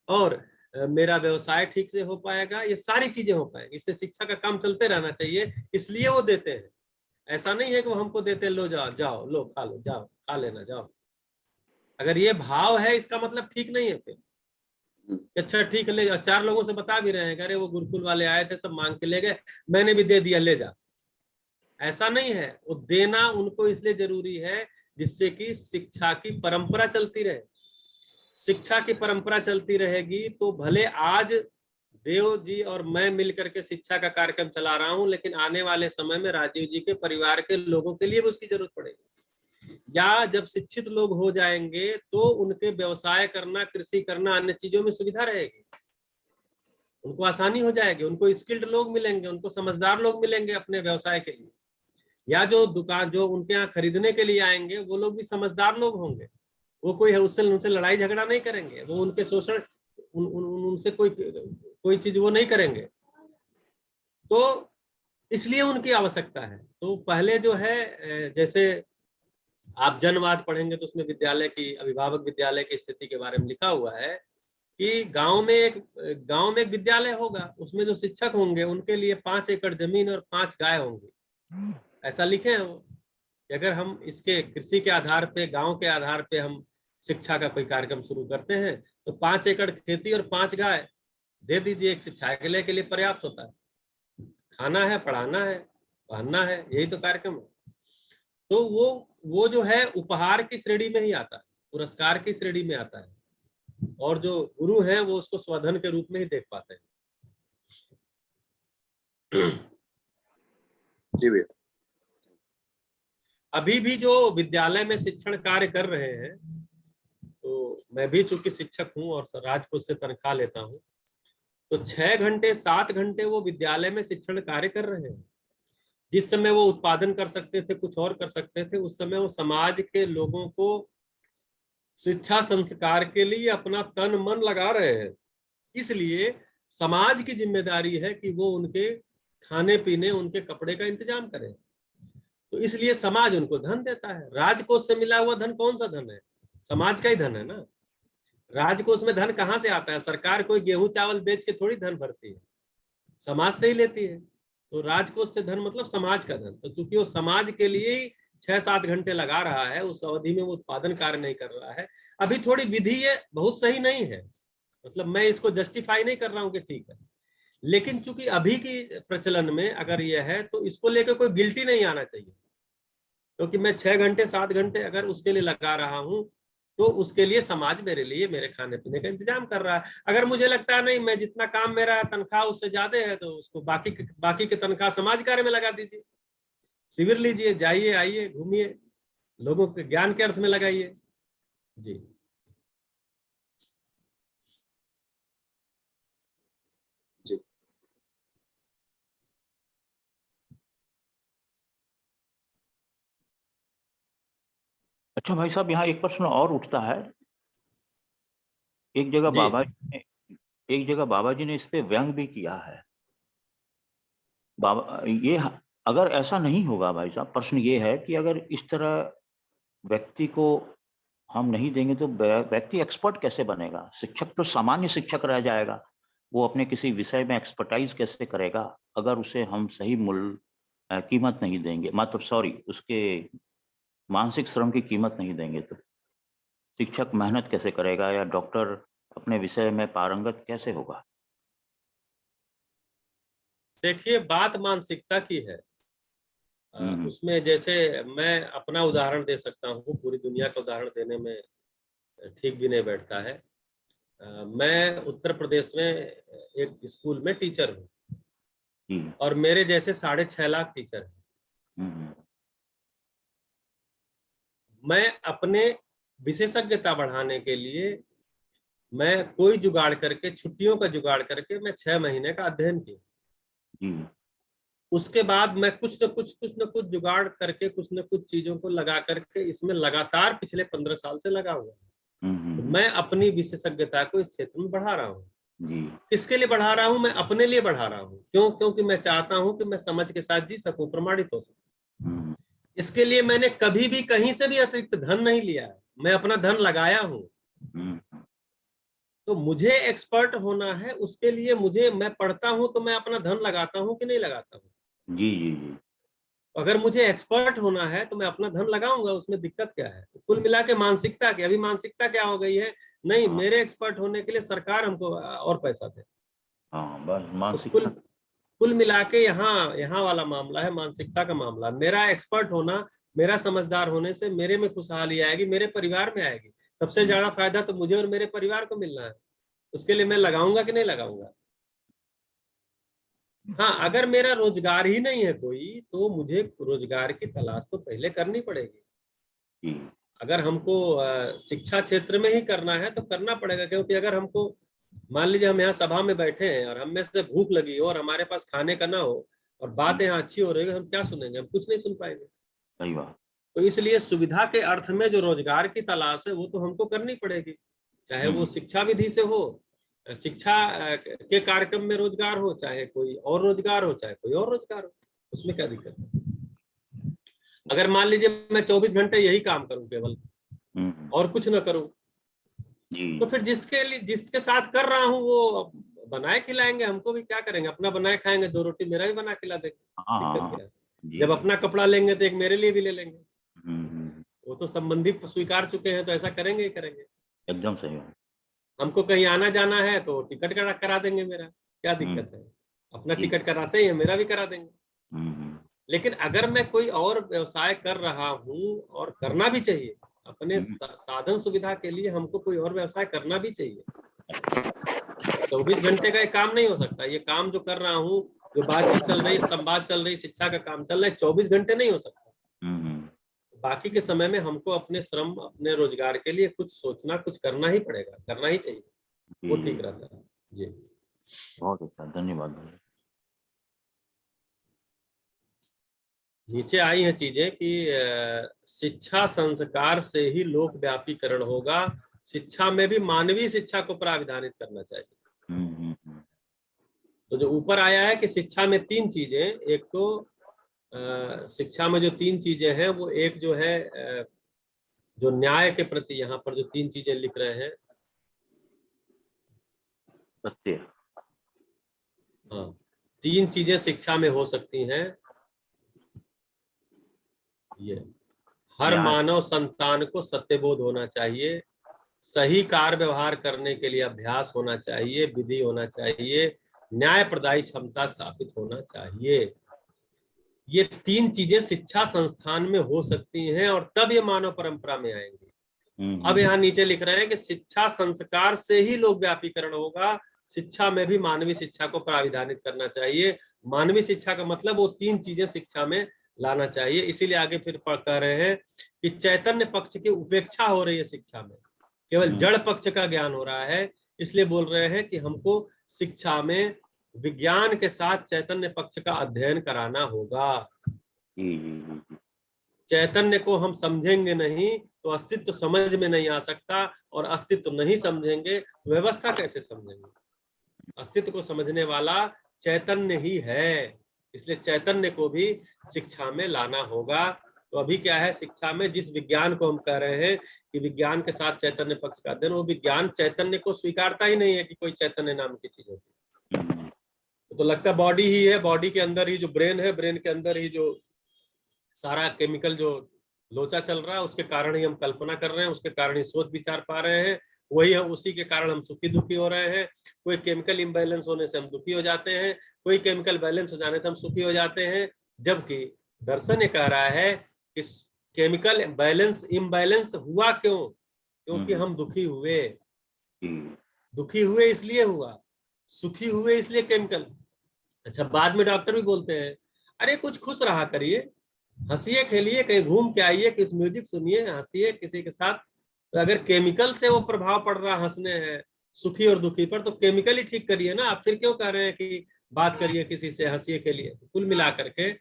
और मेरा व्यवसाय ठीक से हो पाएगा, ये सारी चीजें हो पाएंगी। इससे शिक्षा का काम चलते रहना चाहिए, इसलिए वो देते हैं। ऐसा नहीं है कि वो हमको देते लो जाओ लो खा लो, जाओ खा लेना जाओ। अगर ये भाव है, इसका मतलब ठीक नहीं है। फिर अच्छा ठीक है, ले जाओ। 4 लोगों से बता भी रहे हैं, अरे वो गुरुकुल वाले आए थे, सब मांग के ले गए, मैंने भी दे दिया, ले जा। ऐसा नहीं है। वो देना उनको इसलिए जरूरी है जिससे कि शिक्षा की परंपरा चलती रहे। शिक्षा की परंपरा चलती रहेगी तो भले आज देव जी और मैं मिलकर के शिक्षा का कार्यक्रम चला रहा हूं, लेकिन आने वाले समय में राजीव जी के परिवार के लोगों के लिए भी उसकी जरूरत पड़ेगी। या जब शिक्षित लोग हो जाएंगे तो उनके व्यवसाय करना, कृषि करना, अन्य चीजों में सुविधा रहेगी, उनको आसानी हो जाएगी, उनको स्किल्ड लोग मिलेंगे, उनको समझदार लोग मिलेंगे अपने व्यवसाय के लिए। या जो दुकान, जो उनके यहाँ खरीदने के लिए आएंगे, वो लोग भी समझदार लोग होंगे, वो कोई उनसे लड़ाई झगड़ा नहीं करेंगे, वो उनके शोषण उनसे कोई चीज वो नहीं करेंगे। तो इसलिए उनकी आवश्यकता है। तो पहले जो है जैसे आप जनवाद पढ़ेंगे तो उसमें विद्यालय की, अभिभावक विद्यालय की स्थिति के बारे में लिखा हुआ है कि गांव में एक विद्यालय होगा, उसमें जो शिक्षक होंगे उनके लिए 5 एकड़ जमीन और 5 गाय होंगी, ऐसा लिखे हैं वो। अगर हम इसके कृषि के आधार पे, गांव के आधार पे हम शिक्षा का कोई कार्यक्रम शुरू करते हैं तो 5 एकड़ खेती और 5 गाय दे दीजिए, एक शिक्षा के लिए पर्याप्त होता है। खाना है, पढ़ाना है, पहनना है, यही तो कार्यक्रम है। तो वो जो है उपहार की श्रेणी में ही आता है, पुरस्कार की श्रेणी में आता है, और जो गुरु हैं वो उसको स्वधन के रूप में ही देख पाते हैं। जी भैया। अभी भी जो विद्यालय में शिक्षण कार्य कर रहे हैं, तो मैं भी चूंकि शिक्षक हूं और राजकोष से तनख्वाह लेता हूं, तो 6 घंटे 7 घंटे वो विद्यालय में शिक्षण कार्य कर रहे हैं। जिस समय वो उत्पादन कर सकते थे, कुछ और कर सकते थे, उस समय वो समाज के लोगों को शिक्षा संस्कार के लिए अपना तन मन लगा रहे हैं। इसलिए समाज की जिम्मेदारी है कि वो उनके खाने पीने, उनके कपड़े का इंतजाम करे। तो इसलिए समाज उनको धन देता है। राजकोष से मिला हुआ धन कौन सा धन है? समाज का ही धन है ना। राजकोष में धन कहाँ से आता है? सरकार कोई गेहूं चावल बेच के थोड़ी धन भरती है, समाज से ही लेती है। तो राजकोष से धन मतलब समाज का धन। तो चूंकि वो समाज के लिए ही 6-7 घंटे लगा रहा है, उस अवधि में वो उत्पादन कार्य नहीं कर रहा है। अभी थोड़ी विधि ये बहुत सही नहीं है, मतलब मैं इसको जस्टिफाई नहीं कर रहा हूँ कि ठीक है, लेकिन चूंकि अभी की प्रचलन में अगर यह है तो इसको लेकर कोई गिल्टी नहीं आना चाहिए, क्योंकि मैं 6 घंटे 7 घंटे अगर उसके लिए लगा रहा हूं तो उसके लिए समाज मेरे लिए मेरे खाने पीने का इंतजाम कर रहा है। अगर मुझे लगता है नहीं, मैं जितना काम मेरा तनख्वाह उससे ज्यादा है, तो उसको बाकी की तनख्वाह समाज कार्य में लगा दीजिए, शिविर लीजिए, जाइए आइए घूमिए, लोगों के ज्ञान के अर्थ में लगाइए। जी जी। अच्छा भाई साहब, यहाँ एक प्रश्न और उठता है। एक जगह बाबा जी ने इस पे व्यंग भी किया है। बाबा ये अगर ऐसा नहीं होगा भाई साहब, प्रश्न ये है कि अगर इस तरह व्यक्ति को हम नहीं देंगे तो व्यक्ति एक्सपर्ट कैसे बनेगा? शिक्षक तो सामान्य शिक्षक रह जाएगा, वो अपने किसी विषय में एक्सपर्टाइज कैसे करेगा अगर उसे हम सही मूल्य कीमत नहीं देंगे, मतलब सॉरी, उसके मानसिक श्रम की कीमत नहीं देंगे तो शिक्षक मेहनत कैसे करेगा, या डॉक्टर अपने विषय में पारंगत कैसे होगा? देखिए, बात मानसिकता की है। उसमें जैसे मैं अपना उदाहरण दे सकता हूँ, पूरी दुनिया का उदाहरण देने में ठीक भी नहीं बैठता है। मैं उत्तर प्रदेश में एक स्कूल में टीचर हूँ और मेरे जैसे 6.5 लाख टीचर हैं। मैं अपने विशेषज्ञता बढ़ाने के लिए मैं कोई जुगाड़ करके, छुट्टियों का जुगाड़ करके मैं 6 महीने का अध्ययन किया। उसके बाद मैं कुछ न कुछ जुगाड़ करके, कुछ न कुछ चीजों को लगा करके इसमें लगातार पिछले 15 साल से लगा हुआ हूँ। तो मैं अपनी विशेषज्ञता को इस क्षेत्र में बढ़ा रहा हूँ। किसके लिए बढ़ा रहा हूँ? मैं अपने लिए बढ़ा रहा हूँ। क्यों? क्योंकि मैं चाहता हूँ कि मैं समझ के साथ जी सकूं, प्रमाणित हो सकूं। इसके लिए मैंने कभी भी कहीं से भी अतिरिक्त धन नहीं लिया है, मैं अपना धन लगाया हूँ। तो मुझे एक्सपर्ट होना है, उसके लिए मैं पढ़ता हूं तो मैं अपना धन लगाता हूं कि नहीं लगाता हूं? जी। अगर मुझे एक्सपर्ट होना है तो मैं अपना धन लगाऊंगा, उसमें दिक्कत क्या है? तो कुल मिला के मानसिकता की, अभी मानसिकता क्या हो गई है, नहीं मेरे एक्सपर्ट होने के लिए सरकार हमको और पैसा दे। बस मानसिकता। तो कुल मिला के यहाँ वाला मामला है, मानसिकता का मामला। मेरा एक्सपर्ट होना, मेरा समझदार होने से मेरे में खुशहाली आएगी, मेरे परिवार में आएगी। सबसे ज्यादा फायदा तो मुझे और मेरे परिवार को मिलना है, उसके लिए मैं लगाऊंगा कि नहीं लगाऊंगा? हाँ, अगर मेरा रोजगार ही नहीं है कोई, तो मुझे रोजगार की तलाश तो पहले करनी पड़ेगी। अगर हमको शिक्षा क्षेत्र में ही करना है तो करना पड़ेगा, क्योंकि अगर हमको, मान लीजिए हम यहाँ सभा में बैठे हैं और हमें से भूख लगी हो और हमारे पास खाने का ना हो और बात यहाँ अच्छी हो रही है, हम क्या सुनेंगे? हम कुछ नहीं सुन पाएंगे। सही बात। तो इसलिए सुविधा के अर्थ में जो रोजगार की तलाश है वो तो हमको करनी पड़ेगी, चाहे वो शिक्षा विधि से हो, शिक्षा के कार्यक्रम में रोजगार हो, चाहे कोई और रोजगार हो, चाहे कोई और रोजगार हो। उसमें क्या दिक्कत है? अगर मान लीजिए मैं 24 घंटे यही काम करूं केवल और कुछ ना करूं, जी तो फिर जिसके साथ कर रहा हूं वो बनाए खिलाएंगे, हमको भी क्या करेंगे? अपना बनाए खाएंगे, 2 रोटी मेरा भी बना खिला देंगे, दिक्कत क्या है? जी जब अपना कपड़ा लेंगे तो एक मेरे लिए भी ले लेंगे। हम्म, वो तो संबंधी स्वीकार चुके हैं, तो ऐसा करेंगे ही करेंगे। एकदम सही है। हमको कहीं आना जाना है तो टिकट करा देंगे मेरा, क्या दिक्कत है? अपना जी। टिकट कराते ही मेरा भी करा देंगे। हम्म, लेकिन अगर मैं कोई और व्यवसाय कर रहा हूं, और करना भी चाहिए, अपने साधन सुविधा के लिए हमको कोई और व्यवसाय करना भी चाहिए। 24 घंटे का ये काम नहीं हो सकता। ये काम जो कर रहा हूँ, जो बातचीत चल रही, संवाद चल रही, शिक्षा का काम चल रहा है, 24 घंटे नहीं हो सकता। बाकी के समय में हमको अपने श्रम, अपने रोजगार के लिए कुछ सोचना, कुछ करना ही पड़ेगा, करना ही चाहिए, वो ठीक रहता है। जी, बहुत अच्छा, धन्यवाद। नीचे आई हैं चीजें कि शिक्षा संस्कार से ही लोक व्यापीकरण होगा, शिक्षा में भी मानवीय शिक्षा को प्राविधानित करना चाहिए। तो जो ऊपर आया है कि शिक्षा में 3 चीजें, एक तो शिक्षा में जो 3 चीजें हैं, वो एक जो है जो न्याय के प्रति यहाँ पर जो 3 चीजें लिख रहे हैं, सत्य। हाँ, 3 चीजें शिक्षा में हो सकती हैं। ये हर मानव संतान को सत्यबोध होना चाहिए, सही कार्य व्यवहार करने के लिए अभ्यास होना चाहिए, विधि होना चाहिए, न्याय प्रदायी क्षमता स्थापित होना चाहिए। ये 3 चीजें शिक्षा संस्थान में हो सकती हैं, और तब ये मानव परंपरा में आएंगी। अब यहाँ नीचे लिख रहे हैं कि शिक्षा संस्कार से ही लोक व्यापीकरण होगा, शिक्षा में भी मानवीय शिक्षा को प्राविधानित करना चाहिए। मानवीय शिक्षा का मतलब वो 3 चीजें शिक्षा में लाना चाहिए। इसीलिए आगे फिर कह रहे हैं कि चैतन्य पक्ष की उपेक्षा हो रही है शिक्षा में, केवल जड़ पक्ष का ज्ञान हो रहा है। इसलिए बोल रहे हैं कि हमको शिक्षा में विज्ञान के साथ चैतन्य पक्ष का अध्ययन कराना होगा। चैतन्य को हम समझेंगे नहीं तो अस्तित्व समझ में नहीं आ सकता, और अस्तित्व नहीं समझेंगे व्यवस्था कैसे समझेंगे? अस्तित्व को समझने वाला चैतन्य ही है, इसलिए चैतन्य को भी शिक्षा में लाना होगा। तो अभी क्या है, शिक्षा में जिस विज्ञान को हम कह रहे हैं कि विज्ञान के साथ चैतन्य पक्ष का अध्ययन, वो विज्ञान चैतन्य को स्वीकारता ही नहीं है कि कोई चैतन्य नाम की चीज होती है। तो लगता है बॉडी ही है, बॉडी के अंदर ही जो ब्रेन है, ब्रेन के अंदर ही जो सारा केमिकल जो लोचा चल रहा है, उसके कारण ही हम कल्पना कर रहे हैं, उसके कारण ही सोच विचार पा रहे हैं, वही है, उसी के कारण हम सुखी दुखी हो रहे हैं। कोई केमिकल इम्बैलेंस होने से हम दुखी हो जाते हैं, कोई केमिकल बैलेंस हो जाने से हम सुखी हो जाते हैं। जबकि दर्शन ये कह रहा है कि केमिकल बैलेंस इम्बैलेंस हुआ क्यों? क्योंकि हम दुखी हुए। दुखी हुए इसलिए हुआ, सुखी हुए इसलिए केमिकल। अच्छा, बाद में डॉक्टर भी बोलते हैं अरे कुछ खुश रहा करिए, हंसिए खेलिए, कहीं घूम के आइए, कुछ म्यूजिक सुनिए, हंसिए किसी के साथ। तो अगर केमिकल से वो प्रभाव पड़ रहा हंसने है सुखी और दुखी पर, तो केमिकल ही ठीक करिए ना। आप फिर क्यों कह रहे हैं कि बात करिए किसी से, हंसिए खेलिए? कुल मिला करके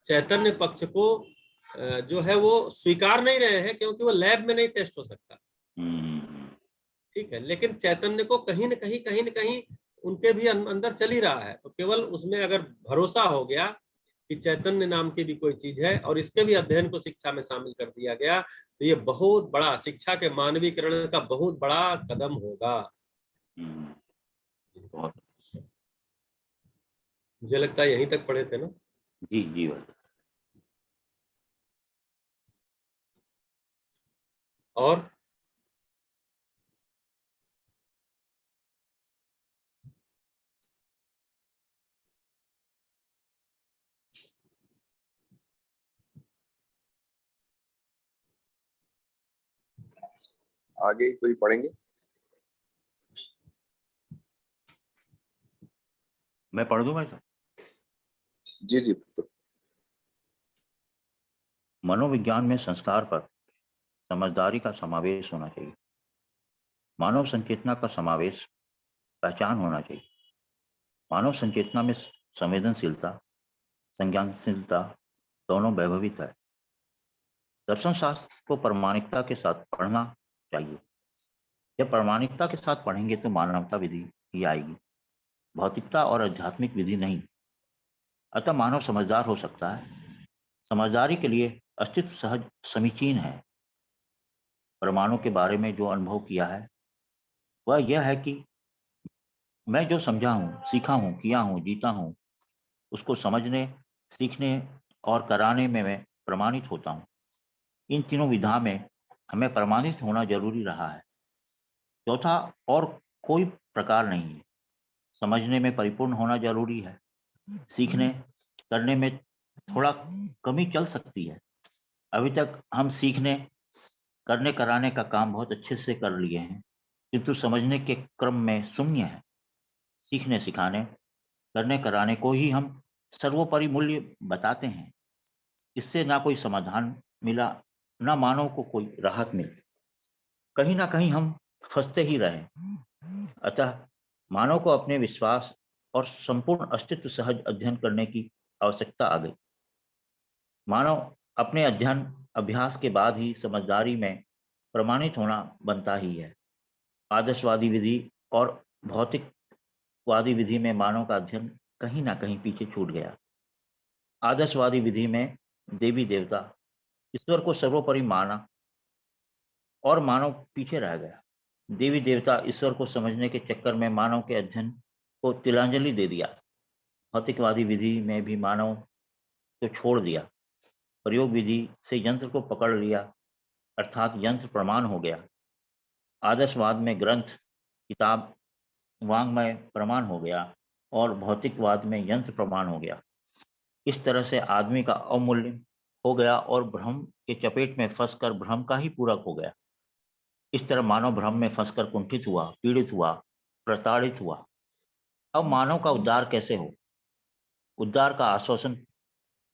चैतन्य पक्ष को जो है वो स्वीकार नहीं रहे हैं, क्योंकि वो लैब में नहीं टेस्ट हो सकता। ठीक है, लेकिन चैतन्य को कहीं न कहीं उनके भी अंदर चल ही रहा है। तो केवल उसमें अगर भरोसा हो गया कि चैतन्य नाम की भी कोई चीज है, और इसके भी अध्ययन को शिक्षा में शामिल कर दिया गया, तो ये बहुत बड़ा शिक्षा के मानवीकरण का बहुत बड़ा कदम होगा। मुझे लगता है यहीं तक पढ़े थे ना? जी जी। और आगे कोई पढ़ेंगे? मैं पढ़ दूं भाई साहब? जी जी। मनोविज्ञान में संस्कार पर समझदारी का समावेश होना चाहिए। मानव संचेतना का समावेश पहचान होना चाहिए। मानव संचेतना में संवेदनशीलता, संज्ञानशीलता दोनों वैभवित है। दर्शन शास्त्र को प्रामाणिकता के साथ पढ़ना चाहिए। जब प्रामाणिकता के साथ पढ़ेंगे तो मानवता विधि ही आएगी, भौतिकता और आध्यात्मिक विधि नहीं। अतः मानव समझदार हो सकता है। समझदारी के लिए अस्तित्व सहज समीचीन है। परमाणु के बारे में जो अनुभव किया है वह यह है कि मैं जो समझा हूँ, सीखा हूँ, किया हूँ, जीता हूँ, उसको समझने, सीखने और कराने में मैं प्रमाणित होता हूँ। इन तीनों विधा में हमें प्रमाणित होना जरूरी रहा है। चौथा और कोई प्रकार नहीं है। समझने में परिपूर्ण होना जरूरी है। सीखने करने में थोड़ा कमी चल सकती है। अभी तक हम सीखने, करने कराने का काम बहुत अच्छे से कर लिए हैं, किंतु समझने के क्रम में शून्य है। सीखने, सिखाने, करने कराने को ही हम सर्वोपरि मूल्य बताते हैं। इससे ना कोई समाधान मिला, ना मानव को कोई राहत मिली। कहीं ना कहीं हम फंसते ही रहे। अतः मानव को अपने विश्वास और संपूर्ण अस्तित्व सहज अध्ययन करने की आवश्यकता आ गई। मानव अपने अध्ययन अभ्यास के बाद ही समझदारी में प्रमाणित होना बनता ही है। आदर्शवादी विधि और भौतिकवादी विधि में मानव का अध्ययन कहीं ना कहीं पीछे छूट गया। आदर्शवादी विधि में देवी देवता, ईश्वर को सर्वोपरि माना और मानव पीछे रह गया। देवी देवता, ईश्वर को समझने के चक्कर में मानव के अध्ययन को तिलांजलि दे दिया। भौतिकवादी विधि में भी मानव को छोड़ दिया। प्रयोग विधि से यंत्र को पकड़ लिया, अर्थात यंत्र प्रमाण हो गया। आदर्शवाद में ग्रंथ, किताब, वांग्मय प्रमाण हो गया और भौतिकवाद में यंत्र प्रमाण हो गया। इस तरह से आदमी का अवमूल्य हो गया और भ्रम के चपेट में फंसकर भ्रम का ही पूरक हो गया। इस तरह मानव भ्रम में फंसकर कुंठित हुआ, पीड़ित हुआ, प्रताड़ित हुआ। अब मानव का उद्धार कैसे हो? उद्धार का आश्वासन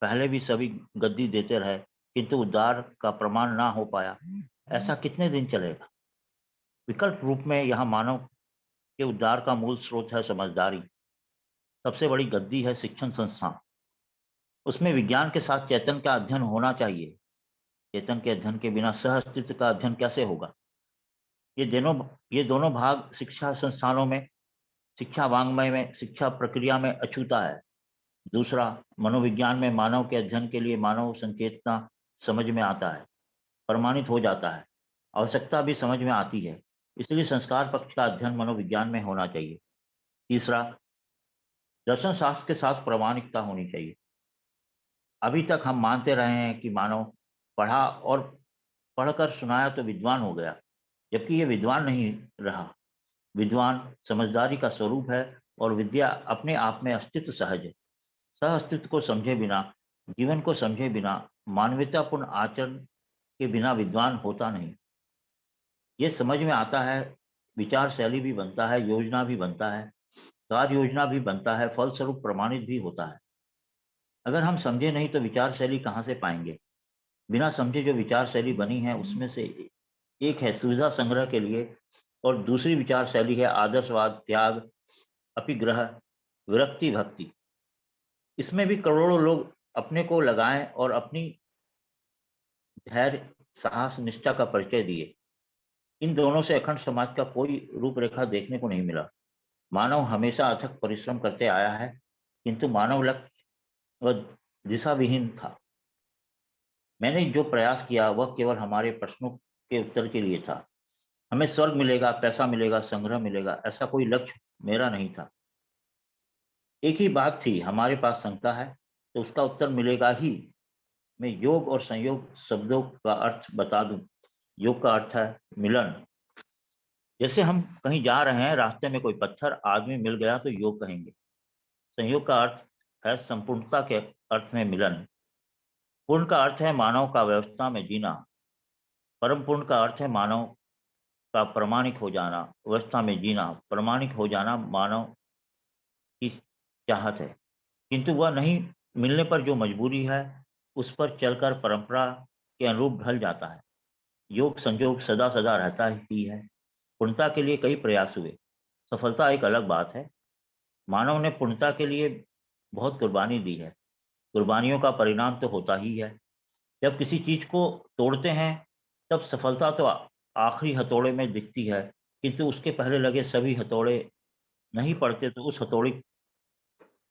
पहले भी सभी गद्दी देते रहे, किंतु उद्धार का प्रमाण ना हो पाया। ऐसा कितने दिन चलेगा? विकल्प रूप में यहाँ मानव के उद्धार का मूल स्रोत है समझदारी। सबसे बड़ी गद्दी है शिक्षण संस्थान। उसमें विज्ञान के साथ चेतन का अध्ययन होना चाहिए। चेतन के अध्ययन के बिना सह अस्तित्व का अध्ययन कैसे होगा? ये दोनों भाग शिक्षा संस्थानों में, शिक्षा वांग्मय में, शिक्षा प्रक्रिया में अछूता है। दूसरा, मनोविज्ञान में मानव के अध्ययन के लिए मानव संकेतना समझ में आता है, प्रमाणित हो जाता है, आवश्यकता भी समझ में आती है। इसलिए संस्कार पक्ष का अध्ययन मनोविज्ञान में होना चाहिए। तीसरा, दर्शन शास्त्र के साथ प्रामाणिकता होनी चाहिए। अभी तक हम मानते रहे हैं कि मानव पढ़ा और पढ़कर सुनाया तो विद्वान हो गया, जबकि ये विद्वान नहीं रहा। विद्वान समझदारी का स्वरूप है और विद्या अपने आप में अस्तित्व सहज है। सह अस्तित्व को समझे बिना, जीवन को समझे बिना, मानवतापूर्ण आचरण के बिना विद्वान होता नहीं। ये समझ में आता है, विचार शैली भी बनता है, योजना भी बनता है, कार्य योजना भी बनता है, फलस्वरूप प्रमाणित भी होता है। अगर हम समझे नहीं तो विचार शैली कहाँ से पाएंगे? बिना समझे जो विचार शैली बनी है उसमें से एक है सुविधा संग्रह के लिए और दूसरी विचार शैली है आदर्शवाद, त्याग, अपिग्रह, विरक्ति, भक्ति। इसमें भी करोड़ों लोग अपने को लगाएं और अपनी धैर्य, साहस, निष्ठा का परिचय दिए। इन दोनों से अखंड समाज का कोई रूपरेखा देखने को नहीं मिला। मानव हमेशा अथक परिश्रम करते आया है, किंतु मानव लक्ष्य व दिशा विहीन था। मैंने जो प्रयास किया वह केवल हमारे प्रश्नों के उत्तर के लिए था। हमें स्वर्ग मिलेगा, पैसा मिलेगा, संग्रह मिलेगा, ऐसा कोई लक्ष्य मेरा नहीं था। एक ही बात थी, हमारे पास शंका है तो उसका उत्तर मिलेगा ही। मैं योग और संयोग शब्दों का अर्थ बता दूं। योग का अर्थ है मिलन। जैसे हम कहीं जा रहे हैं, रास्ते में कोई पत्थर आदमी मिल गया तो योग कहेंगे। संयोग का अर्थ है संपूर्णता के अर्थ में मिलन। पूर्ण का अर्थ है मानव का व्यवस्था में जीना। परम पूर्ण का अर्थ है मानव का प्रामाणिक हो जाना, व्यवस्था में जीना। प्रामाणिक हो जाना मानव की चाहत है, किंतु वह नहीं मिलने पर जो मजबूरी है उस पर चलकर परंपरा के अनुरूप ढल जाता है। योग संयोग सदा सदा रहता ही है। पूर्णता के लिए कई प्रयास हुए, सफलता एक अलग बात है। मानव ने पूर्णता के लिए बहुत कुर्बानी दी है। कुर्बानियों का परिणाम तो होता ही है। जब किसी चीज को तोड़ते हैं तब सफलता तो आखिरी हथौड़े में दिखती है, किंतु उसके पहले लगे सभी हथौड़े नहीं पड़ते तो उस हथौड़ी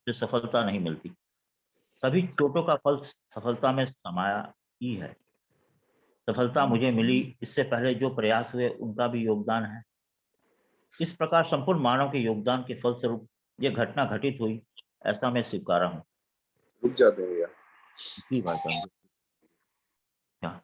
से सफलता नहीं मिलती। सभी चोटों का फल सफलता में समाया ही है। सफलता मुझे मिली, इससे पहले जो प्रयास हुए उनका भी योगदान है। इस प्रकार संपूर्ण मानव के योगदान के फलस्वरूप ये घटना घटित हुई, ऐसा मैं स्वीकारा हूँ। रुक जाते हैं भैया। जी भाई साहब। हाँ।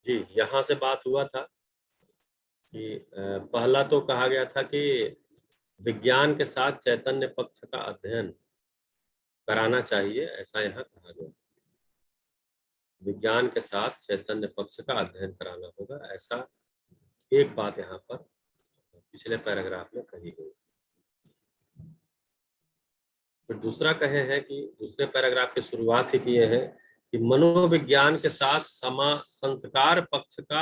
जी, यहाँ से बात हुआ था कि पहला तो कहा गया था कि विज्ञान के साथ चैतन्य पक्ष का अध्ययन कराना चाहिए, ऐसा यहाँ कहा गया। विज्ञान के साथ चैतन्य पक्ष का अध्ययन कराना होगा, ऐसा एक बात यहाँ पर पिछले पैराग्राफ में कही गई। फिर दूसरा कहे हैं कि दूसरे पैराग्राफ की शुरुआत ही किए हैं कि मनोविज्ञान के साथ संस्कार पक्ष का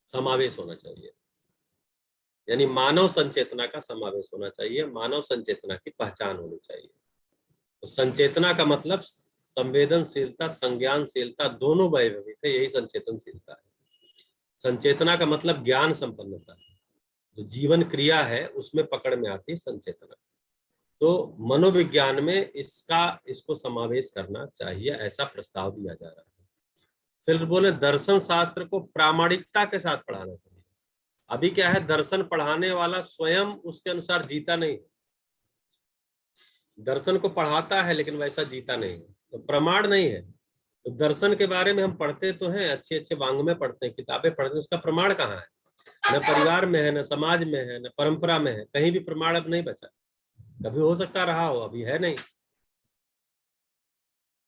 समावेश होना चाहिए, यानी मानव संचेतना का समावेश होना चाहिए, मानव संचेतना की पहचान होनी चाहिए। तो संचेतना का मतलब संवेदनशीलता, संज्ञानशीलता दोनों वैभवित है, यही संचेतनशीलता है। संचेतना का मतलब ज्ञान संपन्नता, जो जीवन क्रिया है उसमें पकड़ में आती है संचेतना। तो मनोविज्ञान में इसको समावेश करना चाहिए, ऐसा प्रस्ताव दिया जा रहा है। फिर बोले दर्शन शास्त्र को प्रामाणिकता के साथ पढ़ाना चाहिए। अभी क्या है, दर्शन पढ़ाने वाला स्वयं उसके अनुसार जीता नहीं, दर्शन को पढ़ाता है लेकिन वैसा जीता नहीं, तो प्रमाण नहीं है। तो दर्शन के बारे में हम पढ़ते तो हैं, अच्छे अच्छे वांग्मय पढ़ते हैं, किताबें पढ़ते हैं, उसका प्रमाण कहाँ है? न परिवार में है, न समाज में है, न परंपरा में है, कहीं भी प्रमाण अब नहीं बचा। कभी हो सकता रहा हो, अभी है नहीं,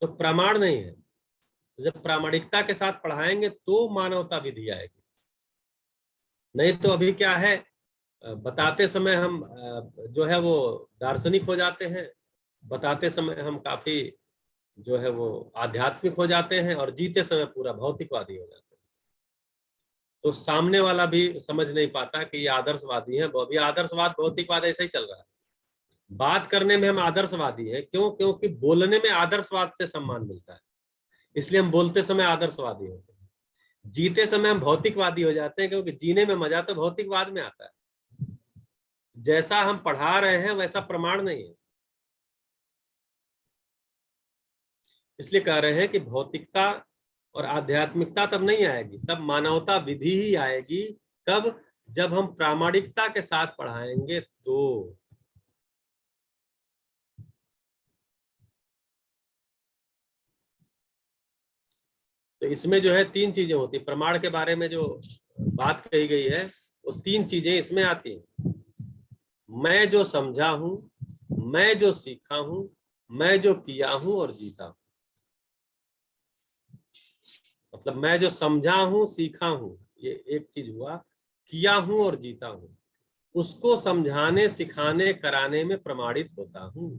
तो प्रमाण नहीं है। जब प्रामाणिकता के साथ पढ़ाएंगे तो मानवता विधि आएगी। नहीं तो अभी क्या है, बताते समय हम जो है वो दार्शनिक हो जाते हैं, बताते समय हम काफी जो है वो आध्यात्मिक हो जाते हैं, और जीते समय पूरा भौतिकवादी हो जाते हैं। तो सामने वाला भी समझ नहीं पाता कि ये आदर्शवादी है। अभी आदर्शवाद भौतिकवाद ऐसे ही चल रहा है। बात करने में हम आदर्शवादी हैं, क्यों? क्योंकि बोलने में आदर्शवाद से सम्मान मिलता है, इसलिए हम बोलते समय आदर्शवादी होते हैं। जीते समय हम भौतिकवादी हो जाते हैं, क्योंकि जीने में मजा तो भौतिकवाद में आता है। जैसा हम पढ़ा रहे हैं वैसा प्रमाण नहीं है, इसलिए कह रहे हैं कि भौतिकता और आध्यात्मिकता तब नहीं आएगी, तब मानवता विधि ही आएगी। कब? जब हम प्रामाणिकता के साथ पढ़ाएंगे तो इसमें जो है तीन चीजें होती है। प्रमाण के बारे में जो बात कही गई है वो तीन चीजें इसमें आती हैं। मैं जो समझा हूं, मैं जो सीखा हूं, मैं जो किया हूं और जीता हूं। मतलब मैं जो समझा हूं, सीखा हूं, ये एक चीज हुआ। किया हूं और जीता हूं, उसको समझाने, सिखाने, कराने में प्रमाणित होता हूं।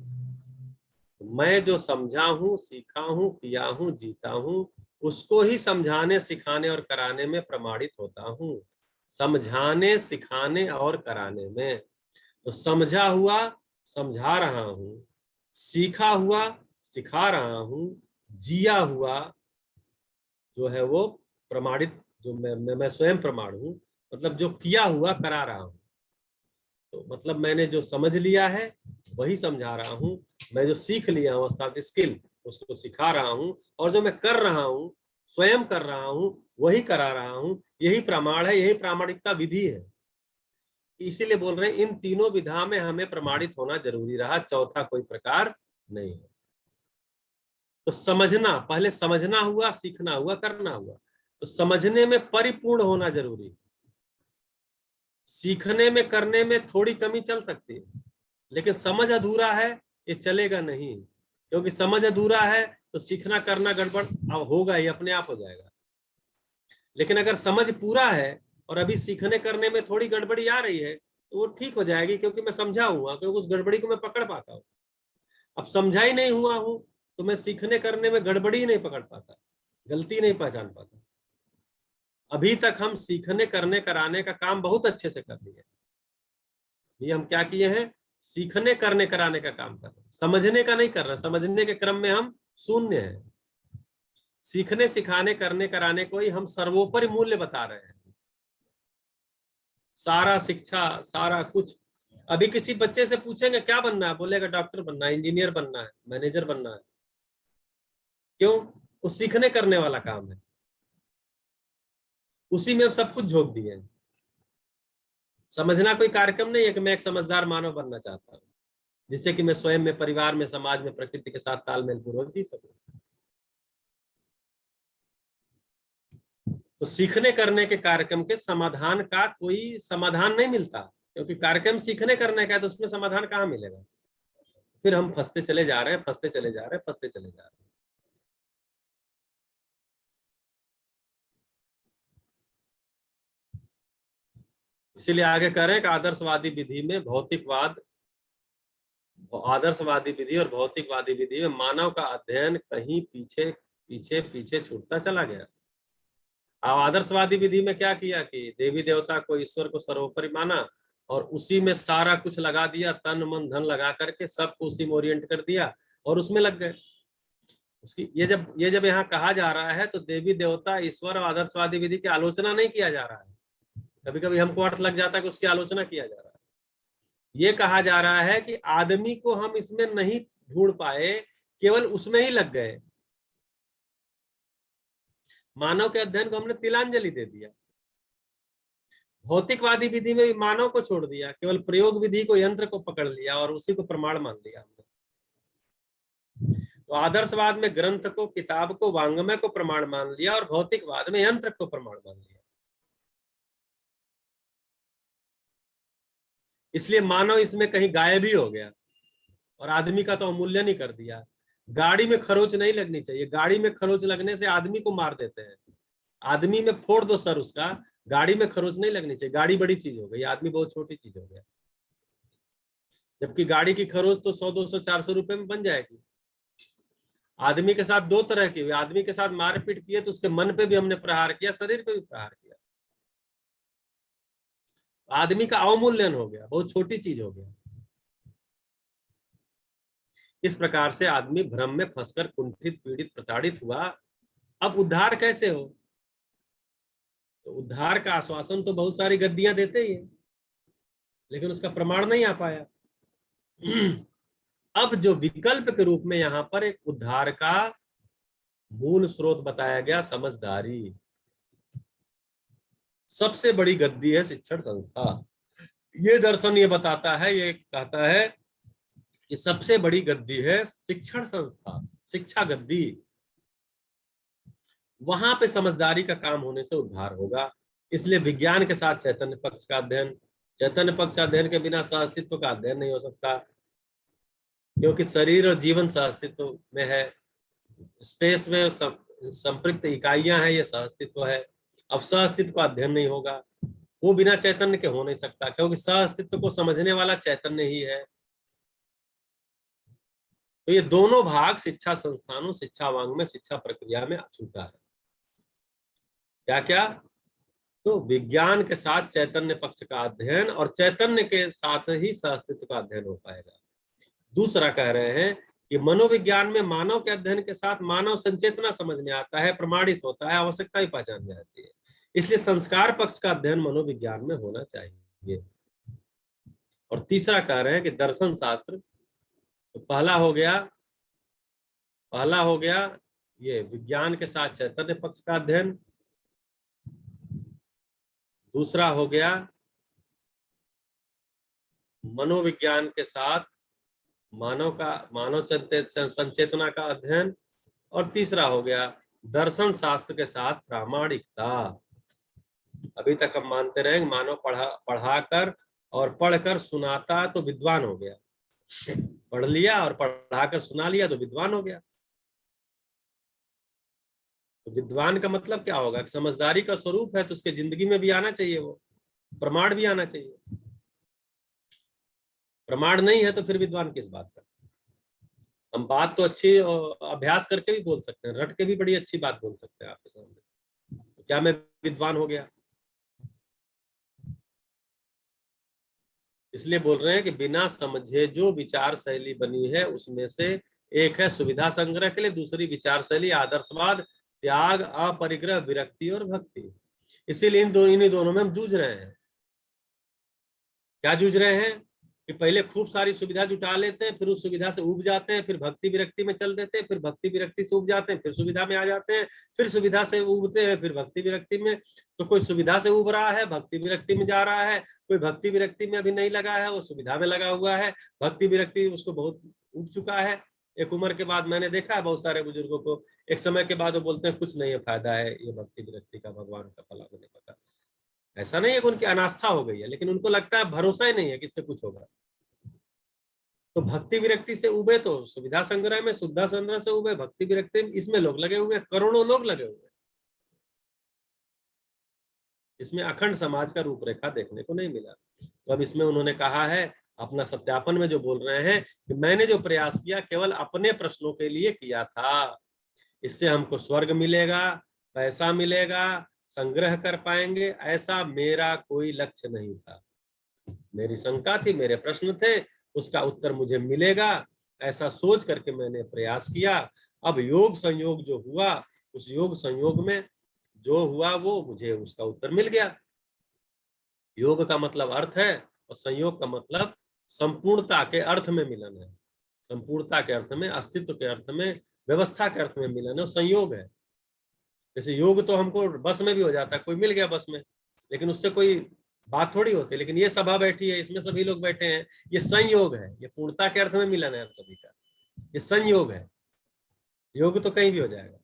मैं जो समझा हूं, सीखा हूं, किया हूं, जीता हूं, उसको ही समझाने, सिखाने और कराने में प्रमाणित होता हूं। समझाने, सिखाने और कराने में। तो समझा हुआ समझा रहा हूं, सीखा हुआ सिखा रहा हूं, जिया हुआ जो है वो प्रमाणित, जो मैं स्वयं प्रमाण हूं, मतलब जो किया हुआ करा रहा हूं। तो मतलब मैंने जो समझ लिया है वही समझा रहा हूं, मैं जो सीख लिया हूं अर्थात स्किल, उसको सिखा रहा हूं, और जो मैं कर रहा हूं, स्वयं कर रहा हूं, वही करा रहा हूं। यही प्रमाण है, यही प्रामाणिकता विधि है। इसीलिए बोल रहे हैं इन तीनों विधा में हमें प्रमाणित होना जरूरी रहा, चौथा कोई प्रकार नहीं है। तो समझना, पहले समझना हुआ, सीखना हुआ, करना हुआ। तो समझने में परिपूर्ण होना जरूरी है। सीखने में, करने में थोड़ी कमी चल सकती है, लेकिन समझ अधूरा है ये चलेगा नहीं। क्योंकि समझ अधूरा है तो सीखना करना गड़बड़ अब होगा ही, अपने आप हो जाएगा। लेकिन अगर समझ पूरा है और अभी सीखने करने में थोड़ी गड़बड़ी आ रही है तो वो ठीक हो जाएगी, क्योंकि मैं समझा हुआ, क्योंकि उस गड़बड़ी को मैं पकड़ पाता हूँ। अब समझा ही नहीं हुआ हूं तो मैं सीखने करने में गड़बड़ी नहीं पकड़ पाता, गलती नहीं पहचान पाता। अभी तक हम सीखने करने कराने का काम बहुत अच्छे से कर लिए। ये हम क्या किए हैं, सीखने करने कराने का काम कर रहे हैं, समझने का नहीं कर रहे। समझने के क्रम में हम शून्य हैं। सीखने सिखाने करने कराने को ही हम सर्वोपरि मूल्य बता रहे हैं। सारा शिक्षा, सारा कुछ। अभी किसी बच्चे से पूछेंगे क्या बनना है, बोलेगा डॉक्टर बनना है, इंजीनियर बनना है, मैनेजर बनना है। क्यों? वो सीखने करने वाला काम है, उसी में हम सब कुछ झोंक दिए हैं। समझना कोई कार्यक्रम नहीं है कि मैं एक समझदार मानव बनना चाहता हूं, जिससे कि मैं स्वयं में, परिवार में, समाज में, प्रकृति के साथ तालमेल पूर्वक जी सकूं। तो सीखने करने के कार्यक्रम के समाधान का कोई समाधान नहीं मिलता, क्योंकि कार्यक्रम सीखने करने का है, तो उसमें समाधान कहाँ मिलेगा? फिर हम फंसते चले जा रहे हैं, फंसते चले जा रहे हैं, फंसते चले जा रहे हैं। इसीलिए आगे कह रहे हैं कि आदर्शवादी विधि में भौतिकवाद, आदर्शवादी विधि और भौतिकवादी विधि में मानव का अध्ययन कहीं पीछे पीछे पीछे छूटता चला गया। अब आदर्शवादी विधि में क्या किया कि देवी देवता को, ईश्वर को सर्वोपरि माना और उसी में सारा कुछ लगा दिया, तन मन धन लगा करके सबको उसी में ओरिएंट कर दिया और उसमें लग गए। उसकी ये जब यहाँ कहा जा रहा है तो देवी देवता, ईश्वर और आदर्शवादी विधि की आलोचना नहीं किया जा रहा है। कभी कभी हमको अर्थ लग जाता है कि उसकी आलोचना किया जा रहा है। ये कहा जा रहा है कि आदमी को हम इसमें नहीं ढूंढ पाए, केवल उसमें ही लग गए। मानव के अध्ययन को हमने तिलांजलि दे दिया। भौतिकवादी विधि में भी मानव को छोड़ दिया, केवल प्रयोग विधि को, यंत्र को पकड़ लिया और उसी को प्रमाण मान लिया हमने। तो आदर्शवाद में ग्रंथ को, किताब को, वांग्मय को प्रमाण मान लिया और भौतिकवाद में यंत्र को प्रमाण मान लिया। इसलिए मानव इसमें कहीं गायब ही हो गया और आदमी का तो अवमूल्यन ही कर दिया। गाड़ी में खरोच नहीं लगनी चाहिए, गाड़ी में खरोच लगने से आदमी को मार देते हैं। आदमी में फोड़ दो सर उसका, गाड़ी में खरोच नहीं लगनी चाहिए। गाड़ी बड़ी चीज हो गई, आदमी बहुत छोटी चीज हो गया। जबकि गाड़ी की खरोच तो 100, 200, 400 रुपए में बन जाएगी। आदमी के साथ दो तरह की हुई। आदमी के साथ मारपीट किए तो उसके मन पे भी हमने प्रहार किया, शरीर पे भी प्रहार किया। आदमी का अवमूल्यन हो गया, बहुत छोटी चीज हो गया। इस प्रकार से आदमी भ्रम में फंसकर कुंठित, पीड़ित, प्रताड़ित हुआ। अब उद्धार कैसे हो? तो उद्धार का आश्वासन तो बहुत सारी गद्दियां देते ही है, लेकिन उसका प्रमाण नहीं आ पाया। अब जो विकल्प के रूप में यहाँ पर एक उद्धार का मूल स्रोत बताया गया, समझदारी। सबसे बड़ी गद्दी है शिक्षण संस्था। ये दर्शन ये बताता है, ये कहता है कि सबसे बड़ी गद्दी है शिक्षण संस्था, शिक्षा गद्दी। वहां पे समझदारी का काम होने से उद्धार होगा। इसलिए विज्ञान के साथ चैतन्य पक्ष का अध्ययन, चैतन्य पक्ष अध्ययन के बिना सहअस्तित्व का अध्ययन नहीं हो सकता, क्योंकि शरीर और जीवन सहअस्तित्व में है। स्पेस में संपृक्त इकाइयां हैं, ये सहअस्तित्व है। अब सहअस्तित्व का अध्ययन नहीं होगा, वो बिना चैतन्य के हो नहीं सकता, क्योंकि सहअस्तित्व को समझने वाला चैतन्य ही है। तो ये दोनों भाग शिक्षा संस्थानों, शिक्षा वांग्मय, शिक्षा प्रक्रिया में अछूता है। क्या क्या? तो विज्ञान के साथ चैतन्य पक्ष का अध्ययन और चैतन्य के साथ ही सहअस्तित्व का अध्ययन हो पाएगा। दूसरा कह रहे हैं कि मनोविज्ञान में मानव के अध्ययन के साथ मानव संचेतना समझ में आता है, प्रमाणित होता है, आवश्यकता ही पहचान में आती है। इसलिए संस्कार पक्ष का अध्ययन मनोविज्ञान में होना चाहिए। और तीसरा कह रहे हैं कि दर्शन शास्त्र, तो पहला हो गया ये विज्ञान के साथ चैतन्य पक्ष का अध्ययन। दूसरा हो गया मनोविज्ञान के साथ मानव संचेतना का अध्ययन। और तीसरा हो गया दर्शन शास्त्र के साथ प्रामाणिकता। अभी तक हम मानते रहे मानव पढ़ाकर और पढ़कर सुनाता तो विद्वान हो गया, पढ़ लिया और पढ़ाकर सुना लिया तो विद्वान हो गया। तो विद्वान का मतलब क्या होगा? समझदारी का स्वरूप है तो उसके जिंदगी में भी आना चाहिए, वो प्रमाण भी आना चाहिए। प्रमाण नहीं है तो फिर विद्वान किस बात का? हम बात तो अच्छी अभ्यास करके भी बोल सकते हैं, रट के भी बड़ी अच्छी बात बोल सकते हैं आपके सामने। तो क्या मैं विद्वान हो गया? इसलिए बोल रहे हैं कि बिना समझे जो विचार शैली बनी है उसमें से एक है सुविधा संग्रह के लिए, दूसरी विचार शैली आदर्शवाद, त्याग, अपरिग्रह, विरक्ति और भक्ति। इसीलिए इन्हीं दोनों में हम जूझ रहे हैं। क्या जूझ रहे हैं कि पहले खूब सारी सुविधा जुटा लेते हैं, फिर उस सुविधा से उब जाते हैं, फिर भक्ति विरक्ति में चल देते हैं, फिर भक्ति विरक्ति से उब जाते हैं, फिर सुविधा में आ जाते हैं, फिर सुविधा से उबते हैं, फिर भक्ति विरक्ति में। तो कोई सुविधा से उब रहा है, भक्ति विरक्ति में जा रहा है, कोई भक्ति विरक्ति में अभी नहीं लगा है, वो सुविधा में लगा हुआ है, भक्ति विरक्ति उसको बहुत उब चुका है। एक उम्र के बाद मैंने देखा है बहुत सारे बुजुर्गों को, एक समय के बाद वो बोलते हैं कुछ नहीं है, फायदा है ये भक्ति विरक्ति का, भगवान का भला नहीं पता। ऐसा नहीं है कि उनकी अनास्था हो गई है, लेकिन उनको लगता है भरोसा ही नहीं है कि इससे कुछ होगा। तो भक्ति विरक्ति से उबे तो सुविधा संग्रह में, सुविधा संग्रह से उबे भक्ति विरक्ति में, इसमें लोग लगे हुए, करोड़ों लोग लगे हुए। इसमें अखंड समाज का रूपरेखा देखने को नहीं मिला। तो अब इसमें उन्होंने कहा है अपना सत्यापन में जो बोल रहे हैं कि मैंने जो प्रयास किया केवल अपने प्रश्नों के लिए किया था, इससे हमको स्वर्ग मिलेगा, पैसा मिलेगा, संग्रह कर पाएंगे, ऐसा मेरा कोई लक्ष्य नहीं था। मेरी शंका थी, मेरे प्रश्न थे, उसका उत्तर मुझे मिलेगा, ऐसा सोच करके मैंने प्रयास किया। अब योग संयोग जो हुआ, उस योग संयोग में जो हुआ वो मुझे उसका उत्तर मिल गया। योग का मतलब अर्थ है और संयोग का मतलब संपूर्णता के अर्थ में मिलन है। संपूर्णता के अर्थ में, अस्तित्व के अर्थ में, व्यवस्था के अर्थ में मिलन है, संयोग है। जैसे योग तो हमको बस में भी हो जाता है, कोई मिल गया बस में, लेकिन उससे कोई बात थोड़ी होती, लेकिन ये सभा बैठी है, इसमें सभी लोग बैठे हैं, ये संयोग है, ये पूर्णता के अर्थ में मिलन है हम सभी का, ये संयोग है। योग तो कहीं भी हो जाएगा।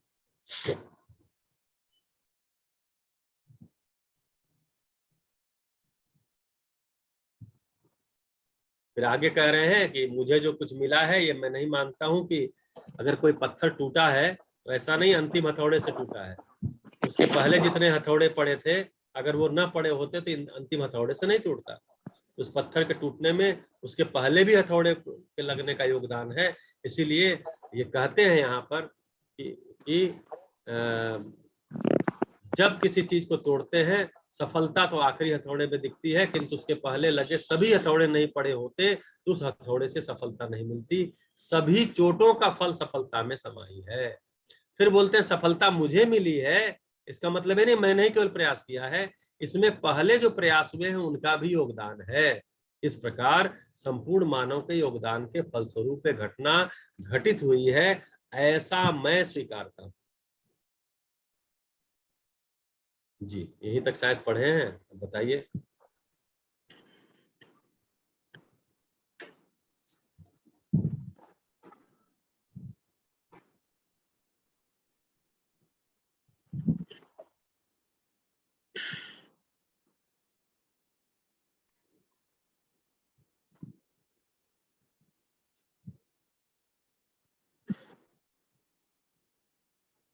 फिर आगे कह रहे हैं कि मुझे जो कुछ मिला है ये मैं नहीं मानता हूं कि अगर कोई पत्थर टूटा है तो ऐसा नहीं अंतिम हथौड़े से टूटा है, उसके पहले जितने हथौड़े पड़े थे अगर वो न पड़े होते तो अंतिम हथौड़े से नहीं टूटता। उस पत्थर के टूटने में उसके पहले भी हथौड़े के लगने का योगदान है। इसीलिए ये कहते हैं यहाँ पर कि जब किसी चीज को तोड़ते हैं सफलता तो आखिरी हथौड़े में दिखती है, किंतु उसके पहले लगे सभी हथौड़े नहीं पड़े होते तो उस हथौड़े से सफलता नहीं मिलती। सभी चोटों का फल सफलता में समाई है। फिर बोलते हैं सफलता मुझे मिली है, इसका मतलब है नहीं मैंने ही केवल प्रयास किया है, इसमें पहले जो प्रयास हुए हैं उनका भी योगदान है। इस प्रकार संपूर्ण मानव के योगदान के फलस्वरूप घटना घटित हुई है, ऐसा मैं स्वीकारता हूं। जी यहीं तक शायद पढ़े हैं, बताइए।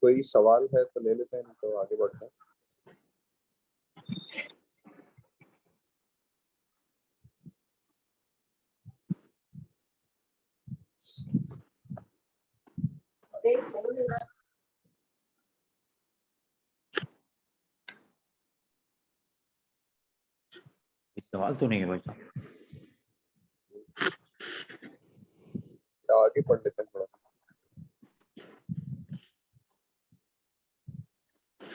कोई सवाल है तो ले लेते हैं, तो आगे बढ़ते हैं। सवाल तो नहीं है भाई साहब, क्या आगे पढ़ लेते हैं थोड़ा सा।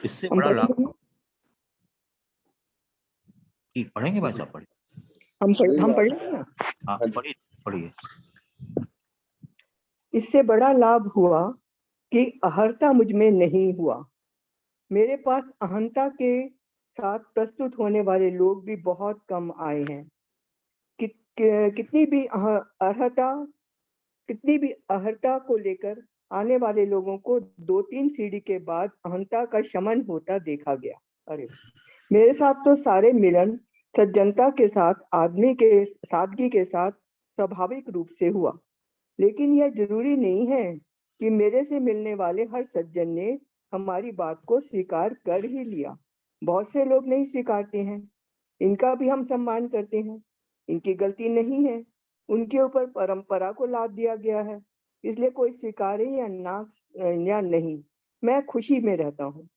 इससे बड़ा लाभ की पढ़ेंगे भाई साहब? पढ़िए, हम पढ़ेंगे ना। हाँ पढ़िए पढ़िए। इससे बड़ा लाभ हुआ कि अहर्ता मुझ में नहीं हुआ। मेरे पास अहंता के साथ प्रस्तुत होने वाले लोग भी बहुत कम आए हैं। कितनी भी अहर्ता को लेकर आने वाले लोगों को 2-3 सीढ़ी के बाद अहंता का शमन होता देखा गया। अरे मेरे साथ तो सारे मिलन सज्जनता के साथ, आदमी के सादगी के साथ स्वाभाविक रूप से हुआ। लेकिन यह जरूरी नहीं है कि मेरे से मिलने वाले हर सज्जन ने हमारी बात को स्वीकार कर ही लिया। बहुत से लोग नहीं स्वीकारते हैं, इनका भी हम सम्मान करते हैं, इनकी गलती नहीं है, उनके ऊपर परंपरा को लाद दिया गया है, इसलिए कोई स्वीकारे या नहीं, मैं खुशी में रहता हूँ।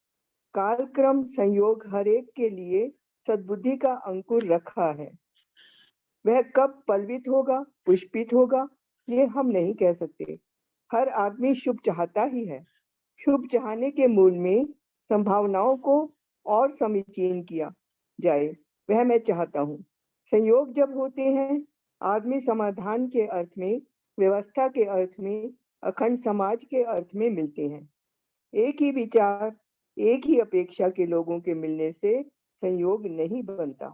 कालक्रम संयोग हर एक के लिए सद्बुद्धि का अंकुर रखा है। वह कब पल्वित होगा, पुष्पित होगा, ये हम नहीं कह सकते। हर आदमी शुभ चाहता ही है। शुभ चाहने के मूल में संभावनाओं को और समीचीन किया जाए, वह मैं चाहता हूँ। संयोग जब होते हैं, आदमी समाधान के अर्थ में, व्यवस्था के अर्थ में, अखंड समाज के अर्थ में मिलते हैं। एक ही विचार, एक ही अपेक्षा के लोगों के मिलने से संयोग नहीं बनता।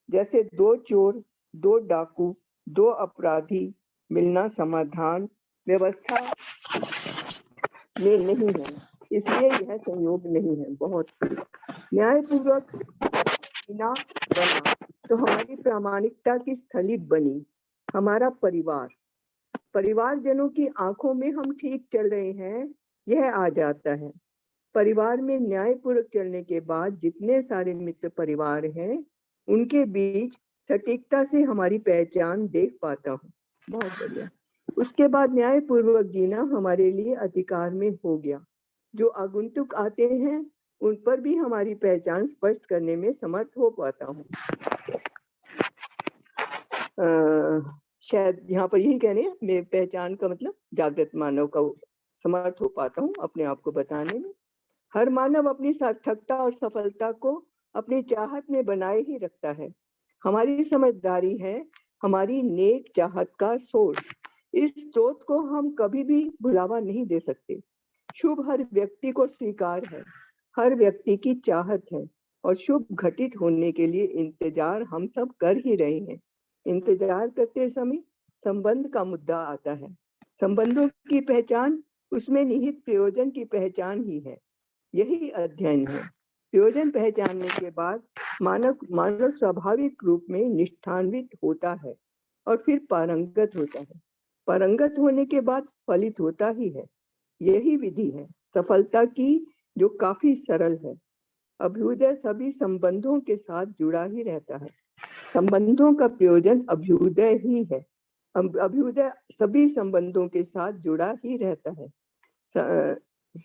जैसे दो चोर, दो डाकू, दो अपराधी मिलना समाधान व्यवस्था में नहीं है, इसलिए यह संयोग नहीं है। बहुत न्यायपूर्वक बिना बना तो हमारी प्रामाणिकता की स्थली बनी। हमारा परिवारजनों की आंखों में हम ठीक चल रहे हैं, यह आ जाता है। परिवार में न्यायपूर्वक चलने के बाद जितने सारे मित्र परिवार हैं, उनके बीच सटीकता से हमारी पहचान देख पाता हूँ। बहुत बढ़िया। उसके बाद न्यायपूर्वक जीना हमारे लिए अधिकार में हो गया। जो आगंतुक आते हैं, उन पर भी हमारी पहचान स्पष्ट करने में समर्थ हो पाता हूँ। शायद यहाँ पर यही कहने हैं, मेरी पहचान का मतलब जागृत मानव का समर्थ हो पाता हूँ अपने आप को बताने में। हर मानव अपनी सार्थकता और सफलता को अपनी चाहत में बनाए ही रखता है। हमारी समझदारी है हमारी नेक चाहत का सोर्स। इस स्रोत को हम कभी भी भुलावा नहीं दे सकते। शुभ हर व्यक्ति को स्वीकार है, हर व्यक्ति की चाहत है, और शुभ घटित होने के लिए इंतजार हम सब कर ही रहे हैं। इंतजार करते समय संबंध का मुद्दा आता है। संबंधों की पहचान उसमें निहित प्रयोजन की पहचान ही है। यही अध्ययन है। प्रयोजन पहचानने के बाद मानव स्वाभाविक रूप में निष्ठान्वित होता है और फिर पारंगत होता है। पारंगत होने के बाद फलित होता ही है। यही विधि है सफलता की, जो काफी सरल है। अभ्युदय सभी संबंधों के साथ जुड़ा ही रहता है। संबंधों का प्रयोजन अभ्युदय ही है। अभ्युदय सभी संबंधों के साथ जुड़ा ही रहता है।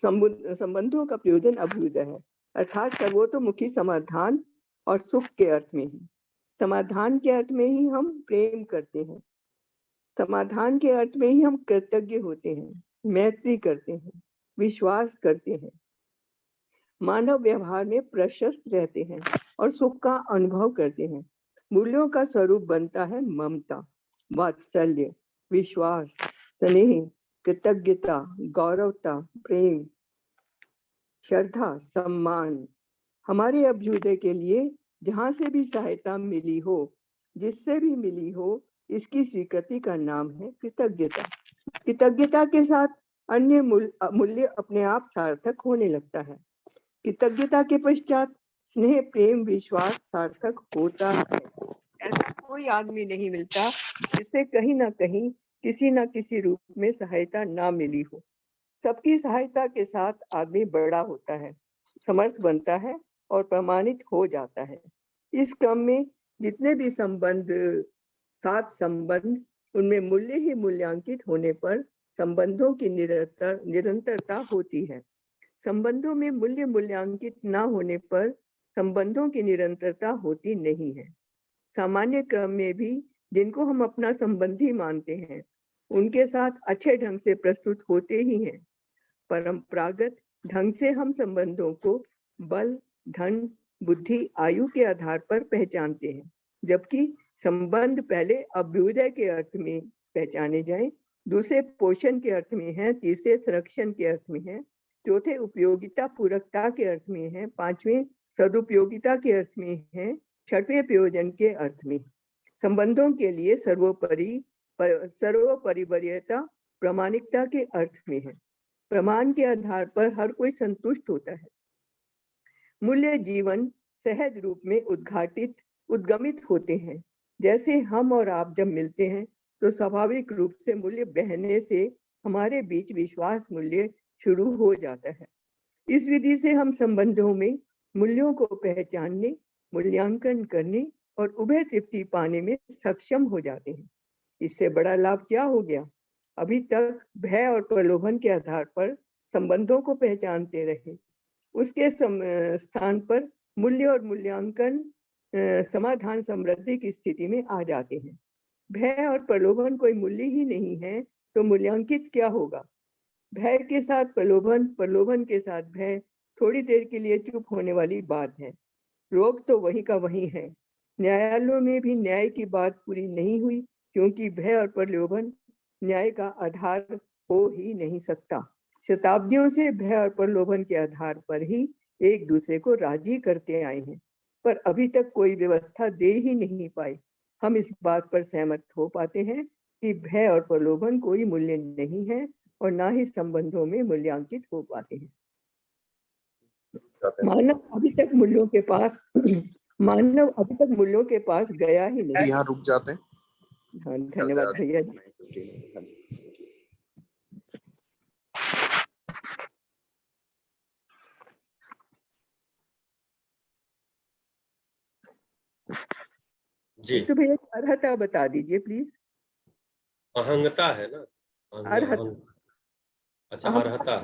संबंधों का प्रयोजन अभ्युदय है, अर्थात सर्वतोमुखी समाधान और सुख के अर्थ में ही। समाधान के अर्थ में ही हम प्रेम करते हैं। समाधान के अर्थ में ही हम कृतज्ञ होते हैं, मैत्री करते हैं, विश्वास करते हैं, मानव व्यवहार में प्रशस्त रहते हैं और सुख का अनुभव करते हैं। मूल्यों का स्वरूप बनता है ममता, वात्सल्य, विश्वास, स्नेह, कृतज्ञता, गौरवता, प्रेम, श्रद्धा, सम्मान। हमारे अभ्युदय के लिए जहाँ से भी सहायता मिली हो, जिससे भी मिली हो, इसकी स्वीकृति का नाम है कृतज्ञता। कृतज्ञता के साथ अन्य मूल्य अपने आप सार्थक होने लगता है। कृतज्ञता के पश्चात स्नेह, प्रेम, विश्वास सार्थक होता है। ऐसा कोई आदमी नहीं मिलता जिससे कहीं ना कहीं किसी न किसी रूप में सहायता ना मिली हो। सबकी सहायता के साथ आदमी बड़ा होता है, समर्थ बनता है और प्रमाणित हो जाता है। इस क्रम में जितने भी संबंध उनमें मूल्य ही मूल्यांकित होने पर संबंधों की निरंतरता होती है। संबंधों में मूल्य मूल्यांकित न होने पर संबंधों की निरंतरता होती नहीं है। सामान्य क्रम में भी जिनको हम अपना संबंधी मानते हैं, उनके साथ अच्छे ढंग से प्रस्तुत होते ही हैं। परंपरागत ढंग से हम संबंधों को बल, धन, बुद्धि, आयु के आधार पर पहचानते हैं, जबकि संबंध पहले अभ्युदय के अर्थ में पहचाने जाएं, दूसरे पोषण के अर्थ में है, तीसरे संरक्षण के अर्थ में है, चौथे उपयोगिता पूरकता के अर्थ में है, पांचवें सदुपयोगिता के अर्थ में है, छठवें प्रयोजन के अर्थ में। संबंधों के लिए सर्वोपरिवरीयता प्रामाणिकता के अर्थ में है। प्रमाण के आधार पर हर कोई संतुष्ट होता है। मूल्य जीवन सहज रूप में उद्गमित होते हैं। जैसे हम और आप जब मिलते हैं तो स्वाभाविक रूप से मूल्य बहने से हमारे बीच विश्वास मूल्य शुरू हो जाता है। इस विधि से हम संबंधों में मूल्यों को पहचानने, मूल्यांकन करने और उभय तृप्ति पाने में सक्षम हो जाते हैं। इससे बड़ा लाभ क्या हो गया? अभी तक भय और प्रलोभन के आधार पर संबंधों को पहचानते रहे, उसके स्थान पर मूल्य और मूल्यांकन समाधान समृद्धि की स्थिति में आ जाते हैं। भय और प्रलोभन कोई मूल्य ही नहीं है तो मूल्यांकित क्या होगा? भय के साथ प्रलोभन, प्रलोभन के साथ भय थोड़ी देर के लिए चुप होने वाली बात है। रोग तो वही का वही है। न्यायालयों में भी न्याय की बात पूरी नहीं हुई क्योंकि भय और प्रलोभन न्याय का आधार हो ही नहीं सकता। शताब्दियों से भय और प्रलोभन के आधार पर ही एक दूसरे को राजी करते आए हैं, पर अभी तक कोई व्यवस्था दे ही नहीं पाई। हम इस बात पर सहमत हो पाते हैं कि भय और प्रलोभन कोई मूल्य नहीं है और ना ही संबंधों में मूल्यांकित हो पाते हैं। मानव अभी तक मूल्यों के पास गया ही नहीं। यहाँ रुक जाते हैं। हाँ, धन्यवाद भैया जी। हाँ जी। जी, तो भैया अर्हता बता दीजिए प्लीज। अहंगता है ना? अर्हता। अच्छा, अर्हता।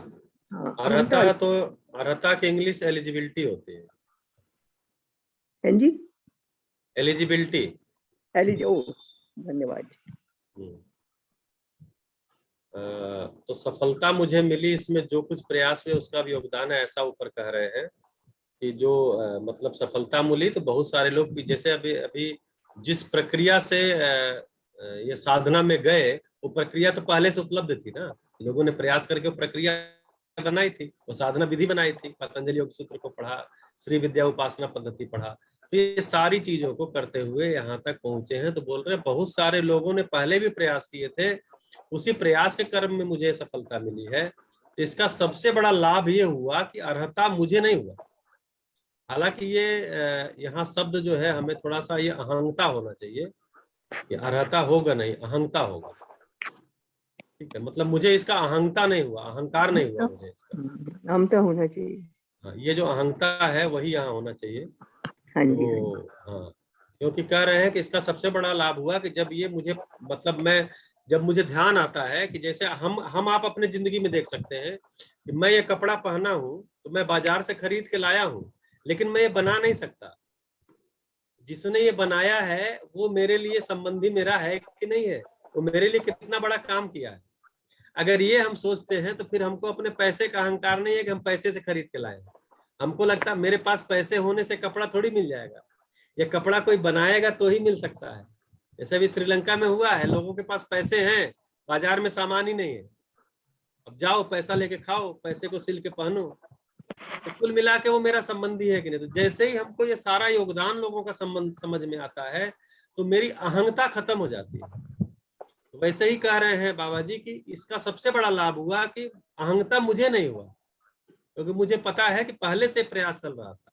हाँ, अर्हता तो अर्हता की इंग्लिश एलिजिबिलिटी होती है। हाँ जी, एलिजिबिलिटी। ओ धन्यवाद। तो सफलता मुझे मिली, इसमें जो कुछ प्रयास हुए उसका भी योगदान है, ऐसा ऊपर कह रहे हैं कि जो मतलब सफलता मिली तो बहुत सारे लोग भी, जैसे अभी अभी जिस प्रक्रिया से ये साधना में गए, वो प्रक्रिया तो पहले से उपलब्ध थी ना। लोगों ने प्रयास करके वो प्रक्रिया बनाई थी, वो साधना विधि बनाई थी। पतंजलि योग सूत्र को पढ़ा, श्री विद्या उपासना पद्धति पढ़ा, तो ये सारी चीजों को करते हुए यहाँ तक पहुंचे हैं। तो बोल रहे हैं बहुत सारे लोगों ने पहले भी प्रयास किए थे, उसी प्रयास के क्रम में मुझे सफलता मिली है। तो इसका सबसे बड़ा लाभ ये हुआ कि अर्हता मुझे नहीं हुआ। हालांकि ये यहाँ शब्द जो है, हमें थोड़ा सा ये अहंता होना चाहिए, कि अर्हता होगा नहीं, अहंता होगा। ठीक है, मतलब मुझे इसका अहंता नहीं हुआ, अहंकार नहीं हुआ मुझे इसका। अहंता होना चाहिए। हाँ, ये जो अहंता है वही यहाँ होना चाहिए। हाँ जी, तो हाँ, क्योंकि कह रहे हैं कि इसका सबसे बड़ा लाभ हुआ कि जब ये मुझे, मतलब जब मुझे ध्यान आता है कि जैसे हम आप अपने जिंदगी में देख सकते हैं कि मैं ये कपड़ा पहना हूं तो मैं बाजार से खरीद के लाया हूं, लेकिन मैं ये बना नहीं सकता। जिसने ये बनाया है वो मेरे लिए संबंधी मेरा है कि नहीं है, वो मेरे लिए कितना बड़ा काम किया है। अगर ये हम सोचते हैं तो फिर हमको अपने पैसे का अहंकार नहीं है कि हम पैसे से खरीद के लाए। हमको लगता है मेरे पास पैसे होने से कपड़ा थोड़ी मिल जाएगा, ये कपड़ा कोई बनाएगा तो ही मिल सकता है। जैसे भी श्रीलंका में हुआ है, लोगों के पास पैसे हैं, बाजार में सामान ही नहीं है। अब जाओ पैसा लेके खाओ, पैसे को सिल के पहनो। तो कुल मिला के वो मेरा संबंधी है कि नहीं। तो जैसे ही हमको ये सारा योगदान लोगों का संबंध समझ में आता है तो मेरी अहंता खत्म हो जाती है। तो वैसे ही कह रहे हैं बाबा जी कि इसका सबसे बड़ा लाभ हुआ कि अहंता मुझे नहीं हुआ, क्योंकि मुझे पता है कि पहले से प्रयास चल रहा था।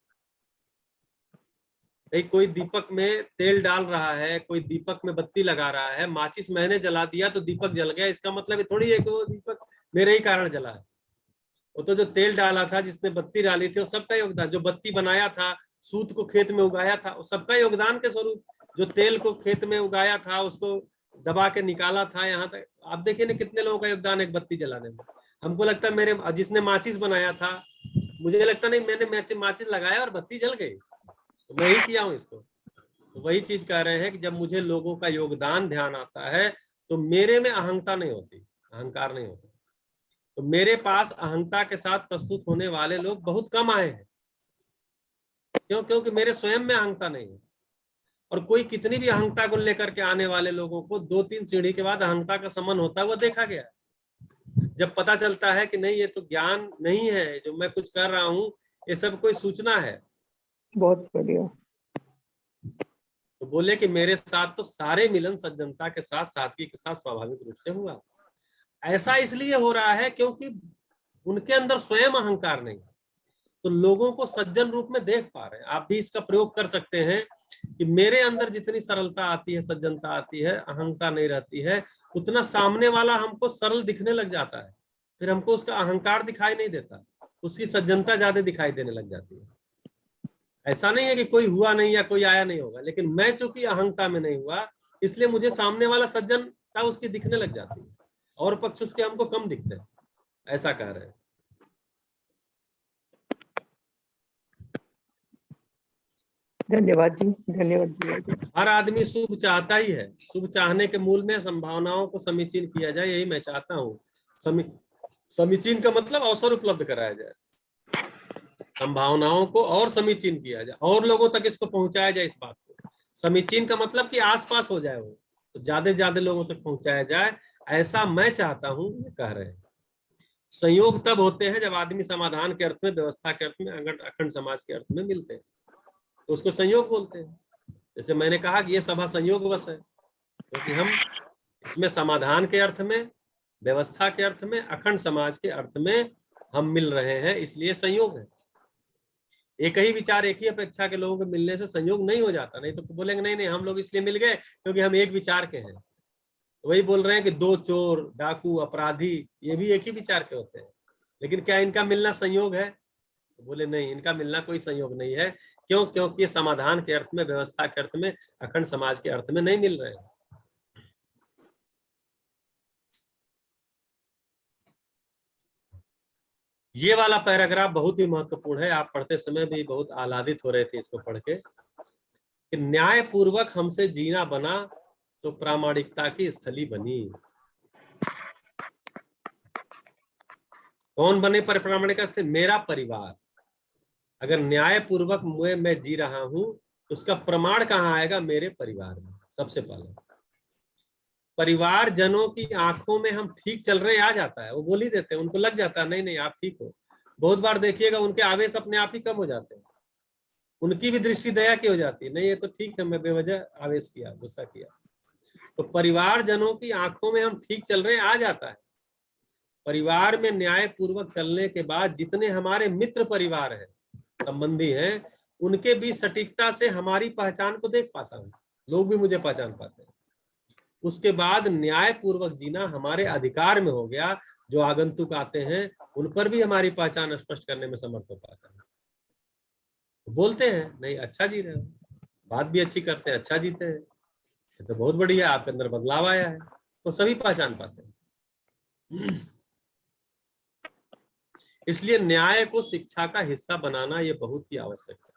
कोई दीपक में तेल डाल रहा है, कोई दीपक में बत्ती लगा रहा है, माचिस मैंने जला दिया तो दीपक जल गया, इसका मतलब थोड़ी है कि वो दीपक मेरे ही कारण जला है। वो तो जो तेल डाला था, जिसने बत्ती डाली थी, वो सबका योगदान। जो बत्ती बनाया था, सूत को खेत में उगाया था, वो सबका योगदान के स्वरूप। जो तेल को खेत में उगाया था, उसको दबा के निकाला था यहाँ तक, आप देखिए ना कितने लोगों का योगदान एक बत्ती जलाने में। हमको लगता है मेरे, जिसने माचिस बनाया था, मुझे लगता नहीं मैंने माचिस लगाया और बत्ती जल गई, तो मैं ही किया हूँ इसको। तो वही चीज कह रहे हैं कि जब मुझे लोगों का योगदान ध्यान आता है तो मेरे में अहंता नहीं होती, अहंकार नहीं होता। तो मेरे पास अहंता के साथ प्रस्तुत होने वाले लोग बहुत कम आए हैं। क्यों? क्योंकि मेरे स्वयं में अहंता नहीं है। और कोई कितनी भी अहंता को लेकर के आने वाले लोगों को 2-3 सीढ़ी के बाद अहंता का समन होता हुआ देखा गया। जब पता चलता है कि नहीं, ये तो ज्ञान नहीं है जो मैं कुछ कर रहा हूँ, ये सब कोई सूचना है। बहुत बढ़िया। तो बोले कि मेरे साथ तो सारे मिलन सज्जनता के साथ, सादगी के साथ स्वाभाविक रूप से हुआ। ऐसा इसलिए हो रहा है क्योंकि उनके अंदर स्वयं अहंकार नहीं, तो लोगों को सज्जन रूप में देख पा रहे हैं। आप भी इसका प्रयोग कर सकते हैं कि मेरे अंदर जितनी सरलता आती है, सज्जनता आती है, अहंकार नहीं रहती है, उतना सामने वाला हमको सरल दिखने लग जाता है। फिर हमको उसका अहंकार दिखाई नहीं देता, उसकी सज्जनता ज्यादा दिखाई देने लग जाती है। ऐसा नहीं है कि कोई हुआ नहीं या कोई आया नहीं होगा, लेकिन मैं चूंकि अहंता में नहीं हुआ, इसलिए मुझे सामने वाला सज्जनता उसकी दिखने लग जाती है, और पक्ष उसके हमको कम दिखते हैं। ऐसा कह रहे हैं। धन्यवाद जी, धन्यवाद जी। हर आदमी शुभ चाहता ही है। शुभ चाहने के मूल में संभावनाओं को समीचीन किया जाए, यही मैं चाहता हूँ। समीचीन का मतलब अवसर उपलब्ध कराया जाए, संभावनाओं को और समीचीन किया जाए, और लोगों तक इसको पहुंचाया जाए। इस बात को समीचीन का मतलब कि आसपास हो जाए, वो तो ज्यादा लोगों तक पहुंचाया जाए, ऐसा मैं चाहता हूँ, ये कह रहे हैं। संयोग तब होते हैं जब आदमी समाधान के अर्थ में, व्यवस्था के अर्थ में, अखंड समाज के अर्थ में मिलते हैं, तो उसको संयोग बोलते हैं। जैसे मैंने कहा कि ये सभा संयोगवश है, क्योंकि हम इसमें समाधान के अर्थ में, व्यवस्था के अर्थ में, अखंड समाज के अर्थ में हम मिल रहे हैं, इसलिए संयोग है। एक ही विचार, एक ही अपेक्षा के लोगों के मिलने से संयोग नहीं हो जाता। नहीं तो बोलेंगे नहीं हम लोग इसलिए मिल गए क्योंकि हम एक विचार के हैं। तो वही बोल रहे हैं कि दो चोर, डाकू, अपराधी, ये भी एक ही विचार के होते हैं, लेकिन क्या इनका मिलना संयोग है? तो बोले नहीं, इनका मिलना कोई संयोग नहीं है। क्यों? क्योंकि समाधान के अर्थ में, व्यवस्था के अर्थ में, अखंड समाज के अर्थ में नहीं मिल रहे हैं। ये वाला पैराग्राफ बहुत ही महत्वपूर्ण है। आप पढ़ते समय भी बहुत आह्लादित हो रहे थे इसको पढ़ के, कि न्याय पूर्वक हमसे जीना बना तो प्रामाणिकता की स्थली बनी। कौन बने पर प्रामाणिकता स्थली? मेरा परिवार। अगर न्याय पूर्वक मैं जी रहा हूं तो उसका प्रमाण कहाँ आएगा? मेरे परिवार में। सबसे पहले परिवार जनों की आंखों में हम ठीक चल रहे आ जाता है, वो बोल ही देते हैं, उनको लग जाता है नहीं आप ठीक हो। बहुत बार देखिएगा उनके आवेश अपने आप ही कम हो जाते हैं, उनकी भी दृष्टि दया की हो जाती है, नहीं ये तो ठीक है, मैं बेवजह आवेश किया, गुस्सा किया। तो परिवार जनों की आंखों में हम ठीक चल रहे आ जाता है। परिवार में न्याय पूर्वक चलने के बाद जितने हमारे मित्र परिवार हैं, संबंधी हैं, उनके बीच सटीकता से हमारी पहचान को देख पाता हूँ, लोग भी मुझे पहचान पाते हैं। उसके बाद न्याय पूर्वक जीना हमारे अधिकार में हो गया। जो आगंतुक आते हैं उन पर भी हमारी पहचान स्पष्ट करने में समर्थ हो पाता है। बोलते हैं नहीं अच्छा जी रहे हो, बात भी अच्छी करते हैं, अच्छा जीते हैं, तो बहुत बढ़िया, आपके अंदर बदलाव आया है, तो सभी पहचान पाते हैं। इसलिए न्याय को शिक्षा का हिस्सा बनाना ये बहुत ही आवश्यक है।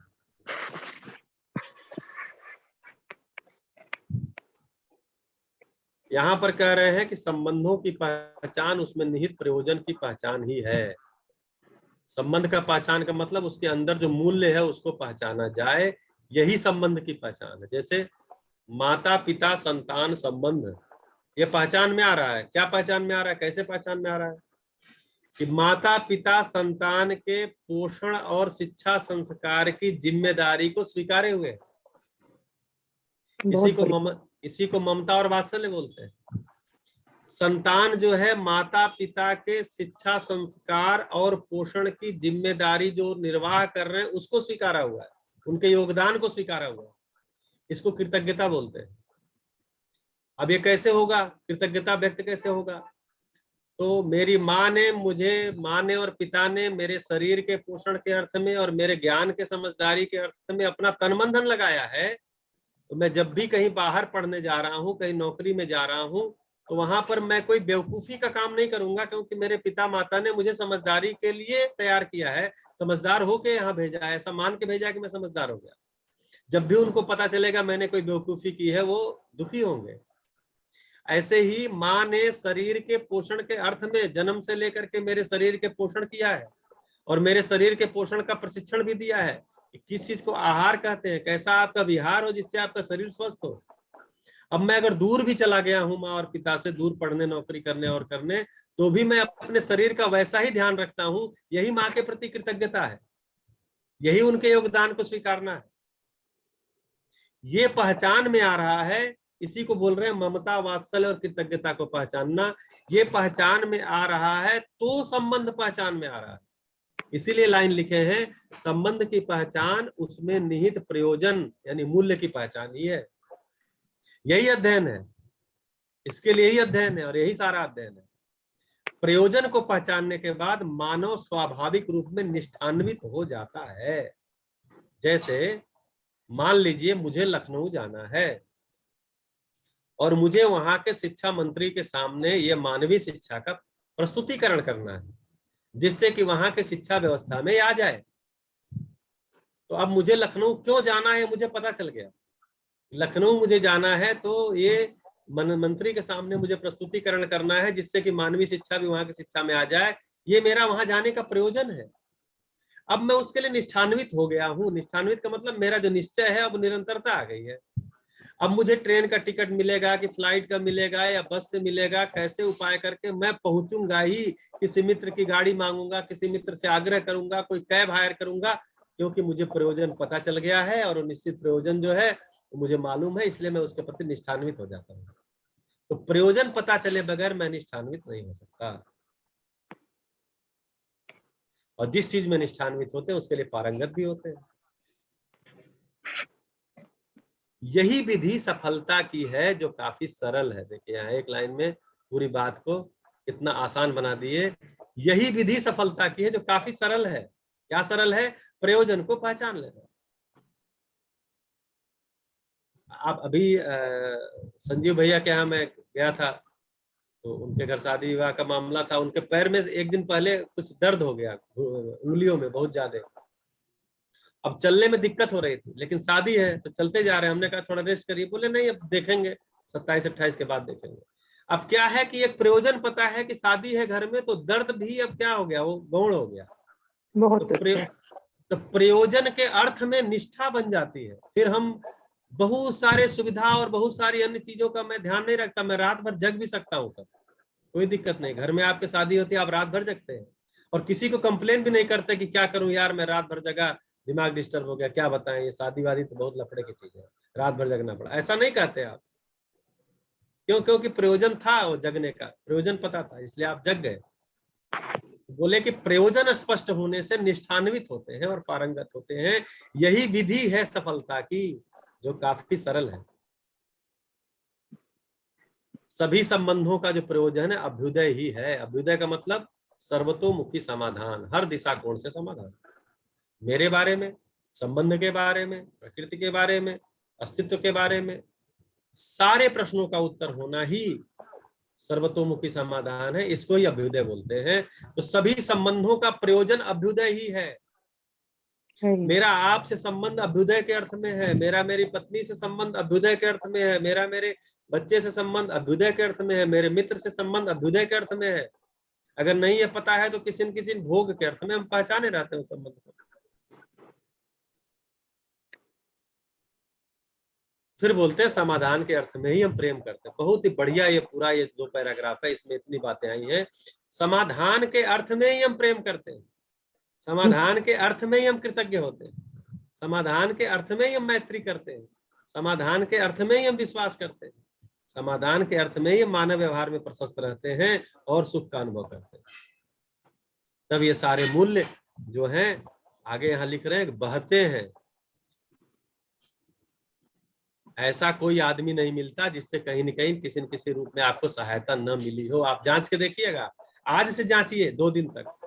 यहाँ पर कह रहे हैं कि संबंधों की पहचान उसमें निहित प्रयोजन की पहचान ही है। संबंध का पहचान का मतलब उसके अंदर जो मूल्य है उसको पहचाना जाए, यही संबंध की पहचान है। जैसे माता पिता संतान संबंध, ये पहचान में आ रहा है। क्या पहचान में आ रहा है? कैसे पहचान में आ रहा है? कि माता पिता संतान के पोषण और शिक्षा संस्कार की जिम्मेदारी को स्वीकारे हुए, इसी को ममता और वात्सल्य बोलते हैं। संतान जो है माता पिता के शिक्षा संस्कार और पोषण की जिम्मेदारी जो निर्वाह कर रहे हैं उसको स्वीकारा हुआ है, उनके योगदान को स्वीकारा हुआ है, इसको कृतज्ञता बोलते हैं। अब ये कैसे होगा? कृतज्ञता व्यक्त कैसे होगा? तो मेरी माँ ने और पिता ने मेरे शरीर के पोषण के अर्थ में और मेरे ज्ञान के समझदारी के अर्थ में अपना तन मन धन लगाया है। तो मैं जब भी कहीं बाहर पढ़ने जा रहा हूँ, कहीं नौकरी में जा रहा हूँ, तो वहां पर मैं कोई बेवकूफी का काम नहीं करूंगा, क्योंकि मेरे पिता माता ने मुझे समझदारी के लिए तैयार किया है, समझदार होके यहाँ भेजा है, ऐसा मान के भेजा है कि मैं समझदार हो गया। जब भी उनको पता चलेगा मैंने कोई बेवकूफी की है, वो दुखी होंगे। ऐसे ही माँ ने शरीर के पोषण के अर्थ में जन्म से लेकर के मेरे शरीर के पोषण किया है और मेरे शरीर के पोषण का प्रशिक्षण भी दिया है कि किस चीज को आहार कहते हैं, कैसा आपका विहार हो जिससे आपका शरीर स्वस्थ हो। अब मैं अगर दूर भी चला गया हूं माँ और पिता से, दूर पढ़ने नौकरी करने और करने, तो भी मैं अपने शरीर का वैसा ही ध्यान रखता हूं। यही माँ के प्रति कृतज्ञता है, यही उनके योगदान को स्वीकारना है। ये पहचान में आ रहा है, इसी को बोल रहे हैं ममता वात्सल्य और कृतज्ञता को पहचानना। ये पहचान में आ रहा है तो संबंध पहचान में आ रहा है। इसीलिए लाइन लिखे हैं, संबंध की पहचान उसमें निहित प्रयोजन यानी मूल्य की पहचान ही है। यही अध्ययन है, इसके लिए ही अध्ययन है और यही सारा अध्ययन है। प्रयोजन को पहचानने के बाद मानव स्वाभाविक रूप में निष्ठान्वित हो जाता है। जैसे मान लीजिए मुझे लखनऊ जाना है और मुझे वहां के शिक्षा मंत्री के सामने ये मानवीय शिक्षा का प्रस्तुतिकरण करना है, जिससे कि वहां के शिक्षा व्यवस्था में आ जाए। तो अब मुझे लखनऊ क्यों जाना है मुझे पता चल गया। लखनऊ मुझे जाना है तो ये मंत्री के सामने मुझे प्रस्तुतिकरण करना है जिससे कि मानवीय शिक्षा भी वहां की शिक्षा में आ जाए, ये मेरा वहां जाने का प्रयोजन है। अब मैं उसके लिए निष्ठान्वित हो गया हूँ। निष्ठान्वित का मतलब मेरा जो निश्चय है अब निरंतरता आ गई है। अब मुझे ट्रेन का टिकट मिलेगा कि फ्लाइट का मिलेगा या बस से मिलेगा, कैसे उपाय करके मैं पहुंचूंगा ही। किसी मित्र की गाड़ी मांगूंगा, किसी मित्र से आग्रह करूंगा, कोई कैब हायर करूंगा, क्योंकि मुझे प्रयोजन पता चल गया है और निश्चित प्रयोजन जो है मुझे मालूम है, इसलिए मैं उसके प्रति निष्ठान्वित हो जाता हूँ। तो प्रयोजन पता चले बगैर मैं निष्ठान्वित नहीं हो सकता। और जिस चीज में निष्ठान्वित होते हैं उसके लिए पारंगत भी होते हैं। यही विधि सफलता की है जो काफी सरल है। देखिए यहाँ एक लाइन में पूरी बात को कितना आसान बना दिए। यही विधि सफलता की है जो काफी सरल है। क्या सरल है? प्रयोजन को पहचान लेना। आप अभी संजीव भैया के यहाँ मैं गया था तो उनके घर शादी विवाह का मामला था। उनके पैर में एक दिन पहले कुछ दर्द हो गया, उंगलियों में बहुत ज्यादा। अब चलने में दिक्कत हो रही थी, लेकिन शादी है तो चलते जा रहे हैं। हमने कहा थोड़ा रेस्ट करिए, बोले नहीं अब देखेंगे 27-28 के बाद देखेंगे। अब क्या है कि एक प्रयोजन पता है कि शादी है घर में, तो दर्द भी अब क्या हो गया, वो गौण हो गया। तो प्रयोजन के अर्थ में निष्ठा बन जाती है। फिर हम बहुत सारे सुविधा और बहुत सारी अन्य चीजों का मैं ध्यान नहीं रखता। मैं रात भर जग भी सकता हूँ, तब कोई दिक्कत नहीं। घर में आपके शादी होती है, आप रात भर जगते हैं और किसी को कंप्लेन भी नहीं करते कि क्या करूं यार मैं रात भर जगा, दिमाग डिस्टर्ब हो गया, क्या बताएं, ये शादी वादी तो बहुत लफड़े की चीज है, रात भर जगना पड़ा। ऐसा नहीं कहते आप। क्यों? क्योंकि प्रयोजन था, वो जगने का प्रयोजन पता था, इसलिए आप जग गए। बोले कि प्रयोजन स्पष्ट होने से निष्ठान्वित होते हैं और पारंगत होते हैं। यही विधि है सफलता की जो काफी सरल है। सभी संबंधों का जो प्रयोजन है अभ्युदय ही है। अभ्युदय का मतलब सर्वतोमुखी समाधान, हर दिशा कोण से समाधान। मेरे बारे में, संबंध के बारे में, प्रकृति के बारे में, अस्तित्व के बारे में, सारे प्रश्नों का उत्तर होना ही सर्वतोमुखी समाधान है। इसको ही अभ्युदय बोलते हैं। तो सभी संबंधों का प्रयोजन अभ्युदय ही है। मेरा आपसे संबंध अभ्युदय के अर्थ में है, मेरा मेरी पत्नी से संबंध अभ्युदय के अर्थ में है, मेरा मेरे बच्चे से संबंध अभ्युदय के अर्थ में है, मेरे मित्र से संबंध अभ्युदय के अर्थ में है। अगर नहीं ये पता है तो किसी न किसी भोग के अर्थ में हम पहचाने रहते हैं उस संबंध को। फिर बोलते हैं समाधान के अर्थ में ही हम प्रेम करते हैं। बहुत ही बढ़िया ये पूरा ये 2 पैराग्राफ है, इसमें इतनी बातें आई हैं। समाधान के अर्थ में ही हम प्रेम करते हैं, समाधान के अर्थ में ही हम कृतज्ञ होते हैं, समाधान के अर्थ में ही हम मैत्री करते हैं, समाधान के अर्थ में ही हम विश्वास करते हैं, समाधान के अर्थ में ही मानव व्यवहार में प्रशस्त रहते हैं और सुख का अनुभव करते हैं। तब ये सारे मूल्य जो हैं आगे यहाँ लिख रहे हैं बहते हैं। ऐसा कोई आदमी नहीं मिलता जिससे कहीं न कहीं किसी न किसी रूप में आपको सहायता न मिली हो। आप जांच के देखिएगा, आज से जांचिए 2 दिन तक।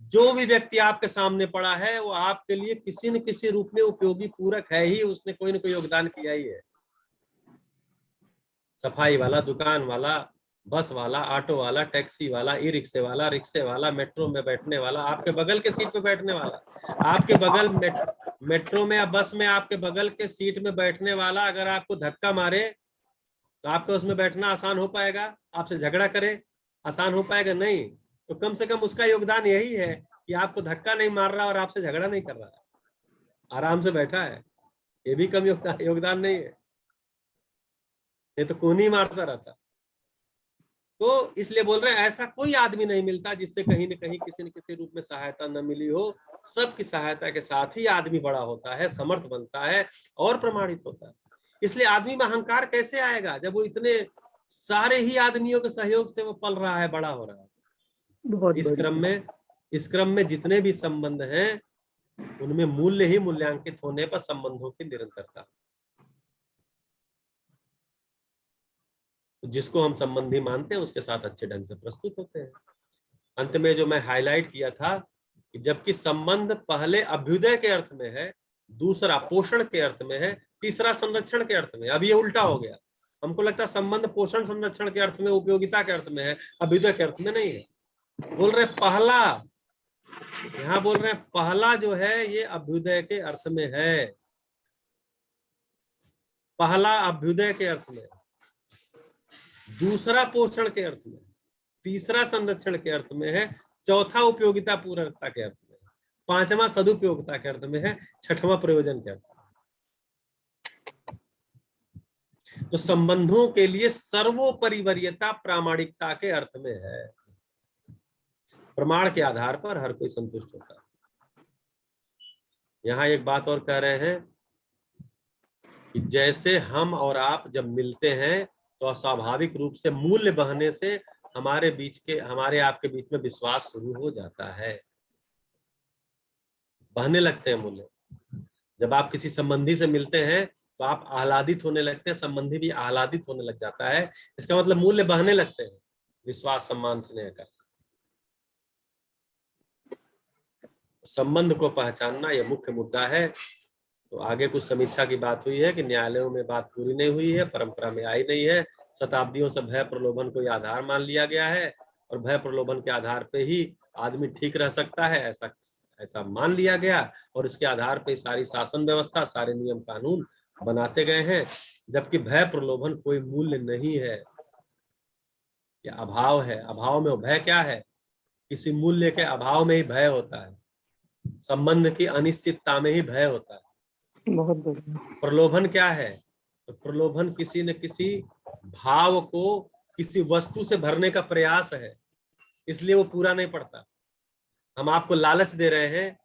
जो भी व्यक्ति आपके सामने पड़ा है वो आपके लिए किसी न किसी रूप में उपयोगी पूरक है ही, उसने कोई न कोई योगदान किया ही है। सफाई वाला, दुकान वाला, बस वाला, ऑटो वाला, टैक्सी वाला, ई रिक्शे वाला, रिक्शे वाला, मेट्रो में बैठने वाला, आपके बगल के सीट पे बैठने वाला, आपके बगल मेट्रो में या बस में आपके बगल के सीट में बैठने वाला अगर आपको धक्का मारे तो आपको उसमें बैठना आसान हो पाएगा? आपसे झगड़ा करे आसान हो पाएगा? नहीं। तो कम से कम उसका योगदान यही है कि आपको धक्का नहीं मार रहा और आपसे झगड़ा नहीं कर रहा, आराम से बैठा है। ये भी कम योगदान नहीं है, ये तो कौन ही मारता रहता। तो इसलिए बोल रहे हैं ऐसा कोई आदमी नहीं मिलता जिससे कहीं न कहीं किसी न किसी रूप में सहायता न मिली हो। सबकी सहायता के साथ ही आदमी बड़ा होता है, समर्थ बनता है और प्रमाणित होता है। इसलिए आदमी में अहंकार कैसे आएगा जब वो इतने सारे ही आदमियों के सहयोग से वो पल रहा है, बड़ा हो रहा है। इस क्रम में जितने भी संबंध हैं उनमें मूल्य ही मूल्यांकित होने पर संबंधों की निरंतरता। जिसको हम संबंधी मानते हैं उसके साथ अच्छे ढंग से प्रस्तुत होते हैं। अंत में जो मैं हाईलाइट किया था कि जबकि संबंध पहले अभ्युदय के अर्थ में है, दूसरा पोषण के अर्थ में है, तीसरा संरक्षण के अर्थ में। अब ये उल्टा हो गया। हमको लगता है संबंध पोषण संरक्षण के अर्थ में, उपयोगिता के अर्थ में है, अभ्युदय के अर्थ में नहीं है। बोल रहे पहला यहाँ बोल रहे हैं पहला जो है ये अभ्युदय के अर्थ में है, पहला अभ्युदय के अर्थ में, दूसरा पोषण के अर्थ में, तीसरा संरक्षण के अर्थ में है, चौथा उपयोगिता पूर्णता के अर्थ में, पांचवा सदुपयोगिता के अर्थ में है, छठवां प्रयोजन के अर्थ में। तो संबंधों के लिए सर्वोपरिवर्यता प्रामाणिकता के अर्थ में है। प्रमाण के आधार पर हर कोई संतुष्ट होता है। यहाँ एक बात और कह रहे हैं कि जैसे हम और आप जब मिलते हैं तो अस्वाभाविक रूप से मूल्य बहने से हमारे आपके बीच में विश्वास शुरू हो जाता है, बहने लगते हैं मूल्य। जब आप किसी संबंधी से मिलते हैं तो आप आह्लादित होने लगते हैं, संबंधी भी आह्लादित होने लग जाता है। इसका मतलब मूल्य बहने लगते हैं, विश्वास, सम्मान, स्नेह का। संबंध को पहचानना यह मुख्य मुद्दा है। तो आगे कुछ समीक्षा की बात हुई है कि न्यायालयों में बात पूरी नहीं हुई है, परंपरा में आई नहीं है। शताब्दियों से भय प्रलोभन को आधार मान लिया गया है और भय प्रलोभन के आधार पे ही आदमी ठीक रह सकता है, ऐसा मान लिया गया और इसके आधार पे सारी शासन व्यवस्था, सारे नियम कानून बनाते गए हैं। जबकि भय प्रलोभन कोई मूल्य नहीं है, यह अभाव है। अभाव में भय क्या है? किसी मूल्य के अभाव में ही भय होता है, संबंध की अनिश्चितता में ही भय होता है। बहुत बढ़िया। प्रलोभन क्या है? तो प्रलोभन किसी न किसी भाव को किसी वस्तु से भरने का प्रयास है, इसलिए वो पूरा नहीं पड़ता। हम आपको लालच दे रहे हैं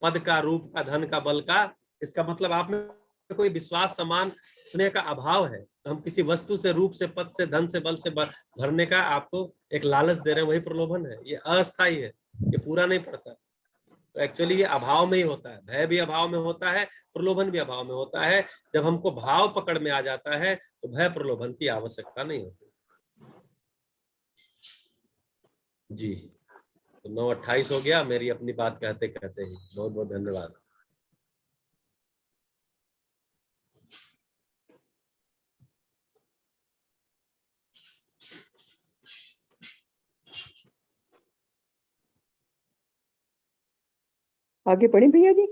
पद का, रूप का, धन का, बल का, इसका मतलब आप में कोई विश्वास, सम्मान, स्नेह का अभाव है। तो हम किसी वस्तु से, रूप से, पद से, धन से, बल से भरने का आपको एक लालच दे रहे हैं, वही प्रलोभन है। ये अस्थायी है, ये पूरा नहीं पड़ता। तो एक्चुअली ये अभाव में ही होता है। भय भी अभाव में होता है, प्रलोभन भी अभाव में होता है। जब हमको भाव पकड़ में आ जाता है तो भय प्रलोभन की आवश्यकता नहीं होती। जी, तो 9:28 हो गया मेरी अपनी बात कहते कहते ही। बहुत बहुत धन्यवाद। आगे पढ़े भैया जी?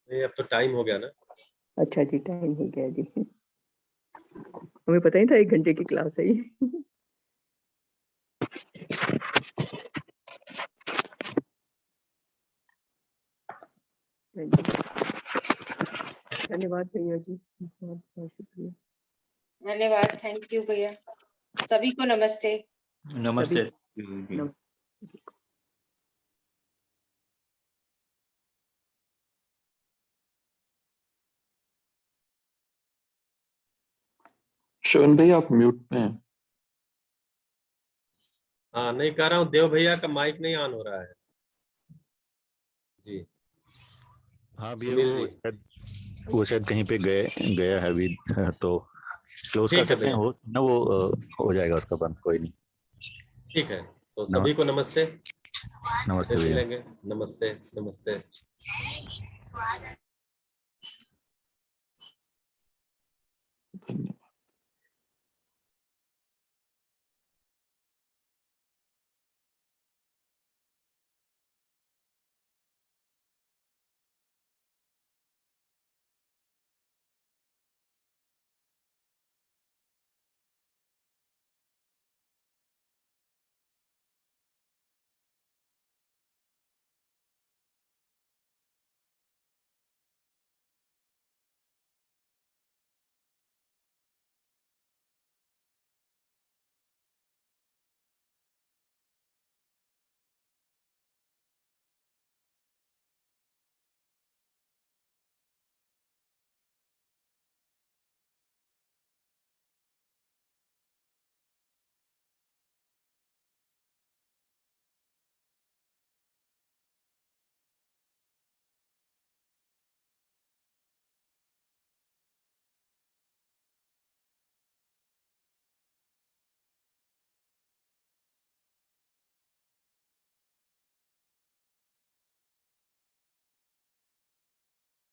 ये अब तो टाइम हो गया ना। अच्छा जी, टाइम हो गया जी। हमें पता ही था 1 घंटे की क्लास है ये। धन्यवाद भैया जी, बहुत बहुत शुक्रिया। धन्यवाद, थैंक यू भैया। सभी को नमस्ते। नमस्ते। श्रवण भैया आप म्यूट पे हैं। हाँ, नहीं कह रहा हूँ, देव भैया का माइक नहीं ऑन हो रहा है। जी हाँ भैया, वो शायद कहीं पे गया है अभी, तो क्लोज कर सकते हैं हो ना, वो हो जाएगा उसका बंद। कोई नहीं, ठीक है। तो सभी को नमस्ते। नमस्ते भैया। नमस्ते नमस्ते।